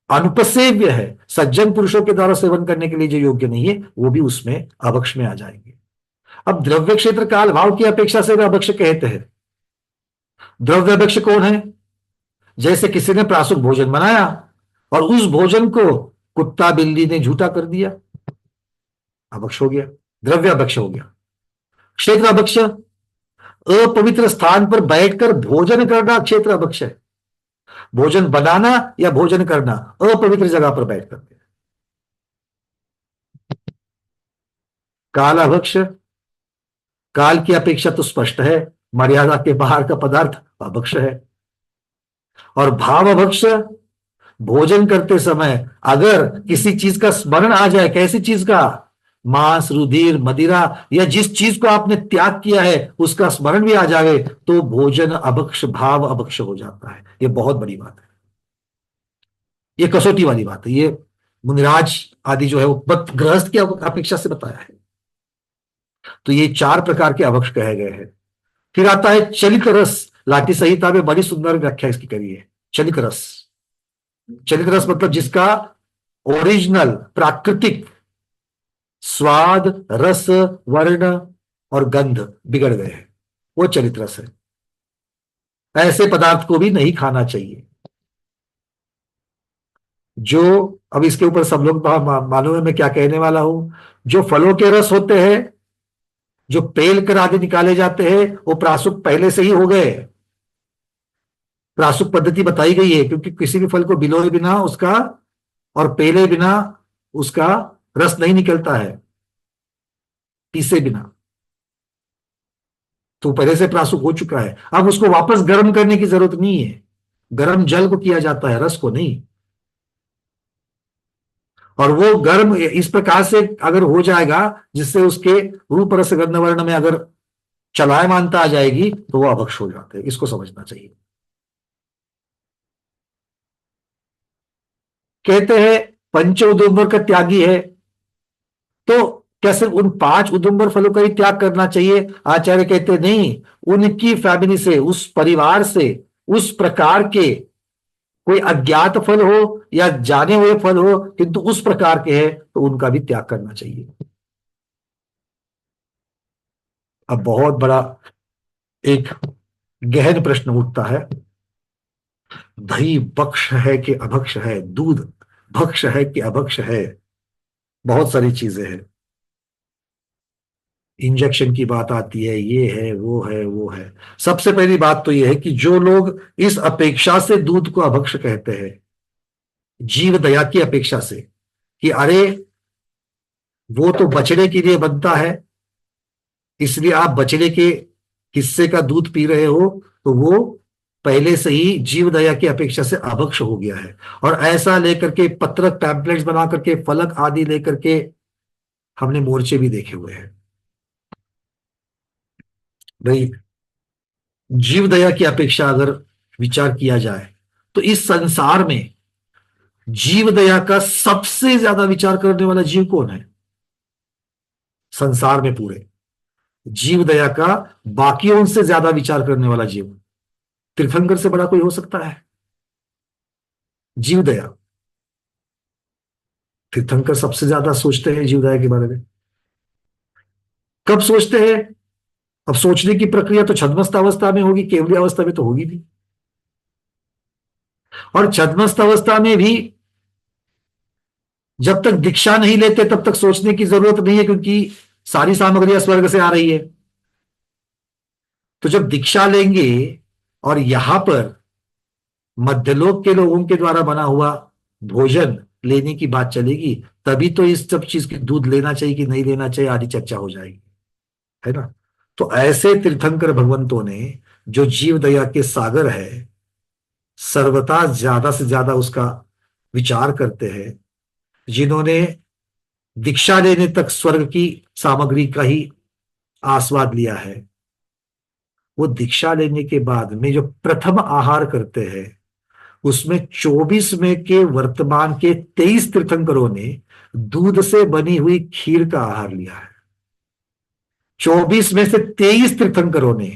अनुपसेव्य है, सज्जन पुरुषों के द्वारा सेवन करने के लिए जो योग्य नहीं है, वो भी उसमें अभक्ष में आ जाएंगे। अब द्रव्य क्षेत्र काल भाव की अपेक्षा से अभक्ष कहते हैं। द्रव्य अभक्ष कौन है? जैसे किसी ने प्रासुक भोजन बनाया और उस भोजन को कुत्ता बिल्ली ने झूठा कर दिया, अभक्ष हो गया, द्रव्य अभक्ष हो गया। क्षेत्र अभक्ष, अपवित्र स्थान पर बैठकर भोजन करना क्षेत्र अभक्ष है। भोजन बनाना या भोजन करना अपवित्र जगह पर बैठ करके। काल अभक्ष, काल की अपेक्षा तो स्पष्ट है, मर्यादा के बाहर का पदार्थ अभक्ष है। और भाव अभक्ष, भोजन करते समय अगर किसी चीज का स्मरण आ जाए, कैसी चीज का? मांस, रुधिर, मदिरा या जिस चीज को आपने त्याग किया है उसका स्मरण भी आ जाए तो भोजन अभक्ष, भाव अभक्ष हो जाता है। ये बहुत बड़ी बात है, ये कसौटी वाली बात है। ये मुनिराज आदि जो है वो गृहस्थ की अपेक्षा से बताया है। तो ये 4 प्रकार के अभक्ष कहे गए हैं। फिर आता है चलित रस। लाठी संहिता में बड़ी सुंदर व्याख्या इसकी करी है। चलित रस, चलित रस मतलब जिसका ओरिजिनल प्राकृतिक स्वाद, रस, वर्ण और गंध बिगड़ गए हैं, वो चलित रस है। ऐसे पदार्थ को भी नहीं खाना चाहिए। जो, अब इसके ऊपर सब लोग मालूम है मैं क्या कहने वाला हूं। जो फलों के रस होते हैं, जो पेल कर आदि निकाले जाते हैं, वो प्रासुक पहले से ही हो गए। प्रासुक पद्धति बताई गई है, क्योंकि किसी भी फल को बिलोए बिना उसका और पेले बिना उसका रस नहीं निकलता है, पीसे बिना। तो पहले से प्रासुक हो चुका है। अब उसको वापस गर्म करने की जरूरत नहीं है। गर्म जल को किया जाता है, रस को नहीं। और वो गर्म इस प्रकार से अगर हो जाएगा जिससे उसके रूप रस गंध वर्ण में अगर चलायमानता आ जाएगी तो वो अभक्ष हो जाते हैं। इसको समझना चाहिए। कहते हैं पंच उदुम्बर का त्यागी है, तो क्या सिर्फ उन 5 उदुम्बर फलों का ही त्याग करना चाहिए? आचार्य कहते नहीं, उनकी फैमिली से, उस परिवार से, उस प्रकार के कोई अज्ञात फल हो या जाने हुए फल हो किंतु उस प्रकार के हैं तो उनका भी त्याग करना चाहिए। अब बहुत बड़ा एक गहन प्रश्न उठता है, दही भक्ष है कि अभक्ष है? दूध भक्ष है कि अभक्ष है? बहुत सारी चीजें हैं। इंजेक्शन की बात आती है, ये है वो है वो है। सबसे पहली बात तो यह है कि जो लोग इस अपेक्षा से दूध को अभक्ष कहते हैं, जीव दया की अपेक्षा से, कि अरे वो तो बछड़े के लिए बनता है इसलिए आप बछड़े के हिस्से का दूध पी रहे हो, तो वो पहले से ही जीव दया की अपेक्षा से अभक्ष हो गया है। और ऐसा लेकर के पत्रक पैम्पलेट्स बना करके, फलक आदि लेकर के हमने मोर्चे भी देखे हुए हैं। भाई जीव दया की अपेक्षा अगर विचार किया जाए तो इस संसार में जीव दया का सबसे ज्यादा विचार करने वाला जीव कौन है संसार में? पूरे जीव दया का बाकियों से ज्यादा विचार करने वाला जीव तीर्थंकर से बड़ा कोई हो सकता है? जीव दया, तीर्थंकर सबसे ज्यादा सोचते हैं जीव दया के बारे में। कब सोचते हैं? अब सोचने की प्रक्रिया तो छद्मस्त अवस्था में होगी, केवली अवस्था में तो होगी नहीं। और छद्मस्त अवस्था में भी जब तक दीक्षा नहीं लेते तब तक सोचने की जरूरत नहीं है, क्योंकि सारी सामग्रियां स्वर्ग से आ रही है। तो जब दीक्षा लेंगे और यहां पर मध्यलोक के लोगों के द्वारा बना हुआ भोजन लेने की बात चलेगी, तभी तो इस सब चीज की दूध लेना चाहिए कि नहीं लेना चाहिए आदि चर्चा हो जाएगी, है ना। तो ऐसे तीर्थंकर भगवंतों ने, जो जीव दया के सागर है, सर्वथा ज्यादा से ज्यादा उसका विचार करते हैं, जिन्होंने दीक्षा लेने तक स्वर्ग की सामग्री का ही आस्वाद लिया है, वो दीक्षा लेने के बाद में जो प्रथम आहार करते हैं उसमें 24 में के वर्तमान के 23 तीर्थंकरों ने दूध से बनी हुई खीर का आहार लिया है। 24 में से 23 तीर्थंकरों ने।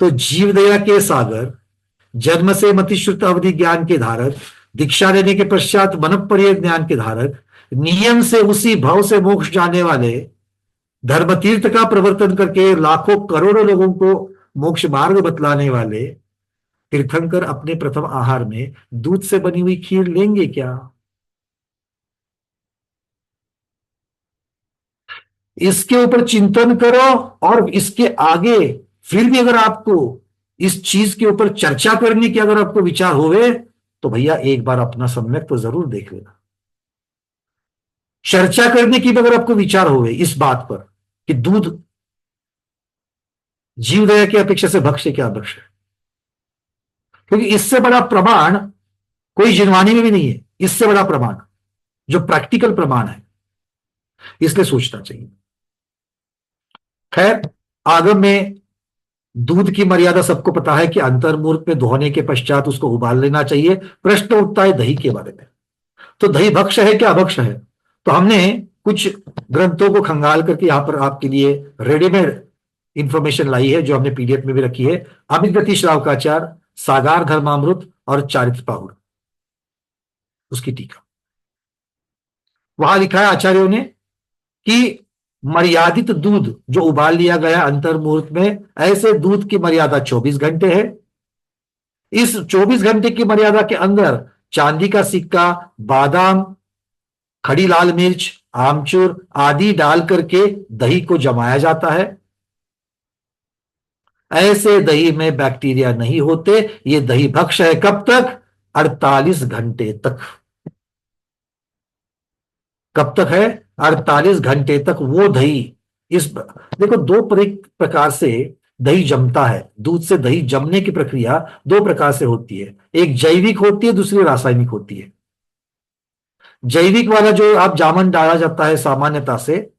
तो जीवदया के सागर, जन्म से मतिश्रुत अवधि ज्ञान के धारक, दीक्षा लेने के पश्चात मनःपर्यय ज्ञान के धारक, नियम से उसी भाव से मोक्ष जाने वाले, धर्म तीर्थ का प्रवर्तन करके लाखों करोड़ों लोगों को मोक्ष मार्ग बतलाने वाले तीर्थंकर अपने प्रथम आहार में दूध से बनी हुई खीर लेंगे क्या? इसके ऊपर चिंतन करो। और इसके आगे फिर भी अगर आपको इस चीज के ऊपर चर्चा करने की अगर आपको विचार होवे तो भैया एक बार अपना सम्यक तो जरूर देख लेना। चर्चा करने की भी अगर आपको विचार होवे इस बात पर कि दूध जीवदया की अपेक्षा से भक्ष्य क्या भक्ष्य, क्योंकि इससे बड़ा प्रमाण कोई जिनवानी में भी नहीं है। इससे बड़ा प्रमाण जो प्रैक्टिकल प्रमाण है इसलिए सोचना चाहिए। खैर, आगम में दूध की मर्यादा सबको पता है कि अंतर्मुहूर्त में धोने के पश्चात उसको उबाल लेना चाहिए। प्रश्न उठता है दही के बारे में। तो दही भक्ष्य है क्या अभक्ष्य है? तो हमने कुछ ग्रंथों को खंगाल करके यहां पर आपके लिए रेडीमेड इंफॉर्मेशन लाई है, जो हमने पीडीएफ में भी रखी है। अमितगति श्रावकाचार, सागार धर्मामृत और चारित्र पाहुड़, उसकी टीका। वहां लिखा है आचार्यों ने कि मर्यादित दूध जो उबाल लिया गया अंतर्मुहूर्त में, ऐसे दूध की मर्यादा 24 घंटे है। इस 24 घंटे की मर्यादा के अंदर चांदी का सिक्का, बादाम, खड़ी लाल मिर्च, आमचूर आदि डाल करके दही को जमाया जाता है। ऐसे दही में बैक्टीरिया नहीं होते। ये दही भक्ष्य है। कब तक? 48 घंटे तक। कब तक है? 48 घंटे तक वो दही। इस देखो, दो प्रकार से दही जमता है। दूध से दही जमने की प्रक्रिया दो प्रकार से होती है। एक जैविक होती है, दूसरी रासायनिक होती है। जैविक वाला जो आप जामन डाला जाता है सामान्यता से,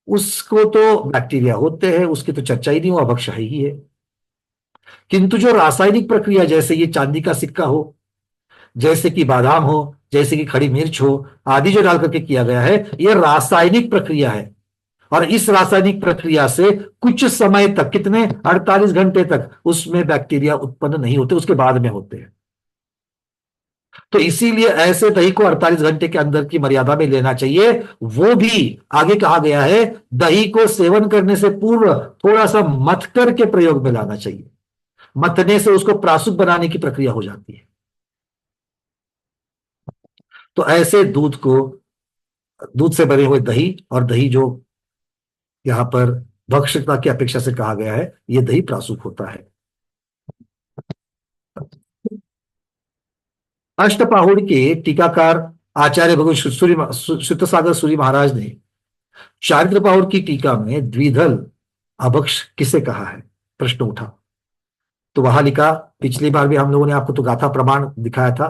उसको तो बैक्टीरिया होते हैं, उसकी तो चर्चा ही नहीं, वो अभक्ष्य ही है। किंतु जो रासायनिक प्रक्रिया, जैसे ये चांदी का सिक्का हो, जैसे कि बादाम हो, जैसे कि खड़ी मिर्च हो आदि, जो डाल करके किया गया है, यह रासायनिक प्रक्रिया है। और इस रासायनिक प्रक्रिया से कुछ समय तक, कितने? 48 घंटे तक उसमें बैक्टीरिया उत्पन्न नहीं होते, उसके बाद में होते हैं। तो इसीलिए ऐसे दही को 48 घंटे के अंदर की मर्यादा में लेना चाहिए। वो भी आगे कहा गया है, दही को सेवन करने से पूर्व थोड़ा सा मथ करके प्रयोग में लाना चाहिए। मथने से उसको प्रासुक बनाने की प्रक्रिया हो जाती है। तो ऐसे दूध से बने हुए दही, और दही जो यहां पर भक्षता की अपेक्षा से कहा गया है, यह दही प्रासुक होता है। अष्टपाहुड़ के टीकाकार आचार्य भगवान श्रुतसागर सूरी महाराज ने चारित्र पाहुड़ की टीका में द्विदल अभक्ष किसे कहा है, प्रश्न उठा। तो वहां लिखा, पिछली बार भी हम लोगों ने आपको तो गाथा प्रमाण दिखाया था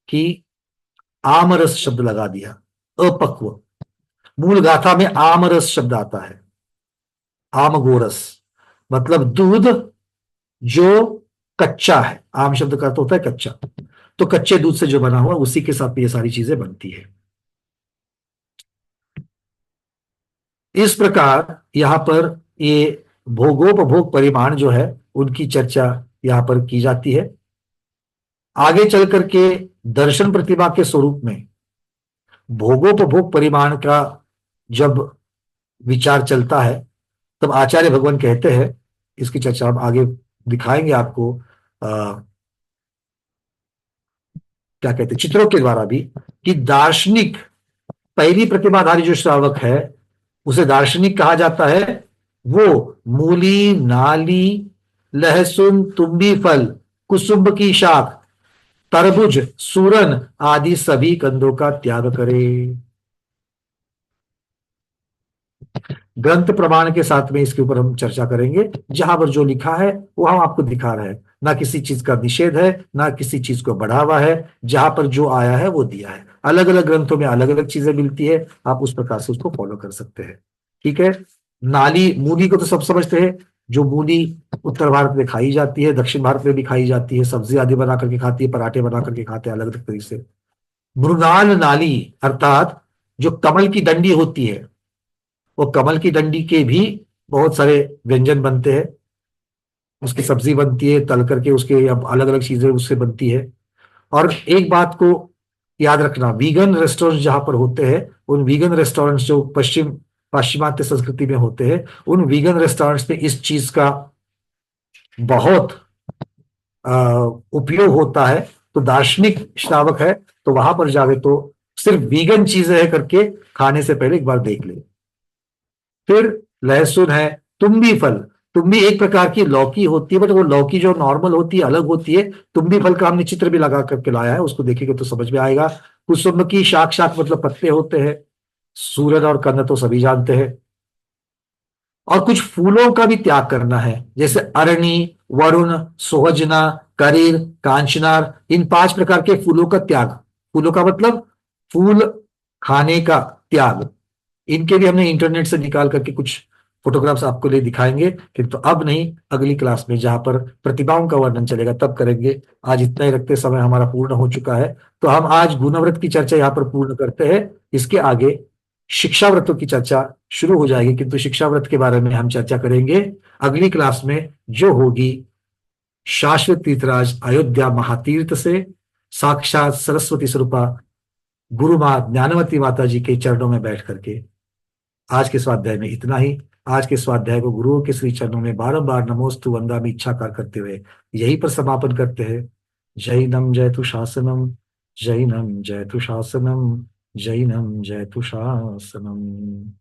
कि आमरस शब्द लगा दिया, अपक्व। मूल गाथा में आमरस शब्द आता है। आमगोरस मतलब दूध जो कच्चा है। आम शब्द का अर्थ होता है कच्चा। तो कच्चे दूध से जो बना हुआ, उसी के साथ ये सारी चीजें बनती है। इस प्रकार यहां पर ये भोगोपभोग परिमाण जो है, उनकी चर्चा यहां पर की जाती है। आगे चल करके दर्शन प्रतिभा के स्वरूप में भोगोपभोग परिमाण का जब विचार चलता है, तब आचार्य भगवान कहते हैं, इसकी चर्चा हम आगे दिखाएंगे आपको, क्या कहते हैं, चित्रों के द्वारा भी, कि दार्शनिक, पहली प्रतिमाधारी जो श्रावक है उसे दार्शनिक कहा जाता है। वो मूली, नाली, लहसुन, तुम्बी फल, कुसुम्ब की शाख, तरबूज, सूरन आदि सभी कंदों का त्याग करे। ग्रंथ प्रमाण के साथ में इसके ऊपर हम चर्चा करेंगे। जहां पर जो लिखा है वो हम आपको दिखा रहे हैं। ना किसी चीज का निषेध है, ना किसी चीज को बढ़ावा है। जहां पर जो आया है वो दिया है। अलग अलग ग्रंथों में अलग अलग चीजें मिलती है, आप उस प्रकार से उसको फॉलो कर सकते हैं। ठीक है। नाली, मूली को तो सब समझते हैं। जो मूली उत्तर भारत में खाई जाती है, दक्षिण भारत में भी खाई जाती है, सब्जी आदि बना करके खाती है, पराठे बना करके खाते हैं अलग अलग तरीके से। मृणाल नाली अर्थात जो कमल की डंडी होती है, वो कमल की डंडी के भी बहुत सारे व्यंजन बनते हैं। उसकी सब्जी बनती है, तल करके उसके अब अलग अलग चीजें उससे बनती है। और एक बात को याद रखना, वीगन रेस्टोरेंट जहां पर होते हैं, उन वीगन रेस्टोरेंट्स जो पाश्चिमात्य संस्कृति में होते हैं, उन वीगन रेस्टोरेंट्स में इस चीज का बहुत उपयोग होता है। तो दार्शनिक श्रावक है तो वहां पर जावे तो सिर्फ वीगन चीजें है करके खाने से पहले एक बार देख ले। फिर लहसुन है, तुम्बी फल। तुम्बी एक प्रकार की लौकी होती है, बट वो लौकी जो नॉर्मल होती है अलग होती है। तुम्बी फल का हमने चित्र भी लगा करके लाया है, उसको देखेंगे तो समझ में आएगा। कुसुम की शाख, शाख मतलब पत्ते होते हैं। सूरज और कंद तो सभी जानते हैं। और कुछ फूलों का भी त्याग करना है, जैसे अरणी, वरुण, सोहजना, करीर, कांचनार। इन 5 प्रकार के फूलों का त्याग। फूलों का मतलब फूल खाने का त्याग। इनके भी हमने इंटरनेट से निकाल करके कुछ फोटोग्राफ्स आपको लिए दिखाएंगे, किंतु अब नहीं, अगली क्लास में जहां पर प्रतिभाओं का वर्णन चलेगा तब करेंगे। आज इतना ही रखते, समय हमारा पूर्ण हो चुका है। तो हम आज गुणव्रत की चर्चा यहाँ पर पूर्ण करते हैं। इसके आगे शिक्षाव्रतों की चर्चा शुरू हो जाएगी, किंतु शिक्षाव्रत के बारे में हम चर्चा करेंगे अगली क्लास में, जो होगी शाश्वत तीर्थराज अयोध्या महातीर्थ से साक्षात सरस्वती स्वरूपा गुरु माँ ज्ञानवती माता जी के चरणों में बैठ करके। आज के स्वाध्याय में इतना ही। आज के स्वाध्याय को गुरुओं के श्री चरणों में बारंबार नमोस्तु वंदामि इच्छाकार करते हुए यहीं पर समापन करते हैं। जैनम जयतु शासनम, जैनम जयतु शासनम, जैनम जयतु शासनम।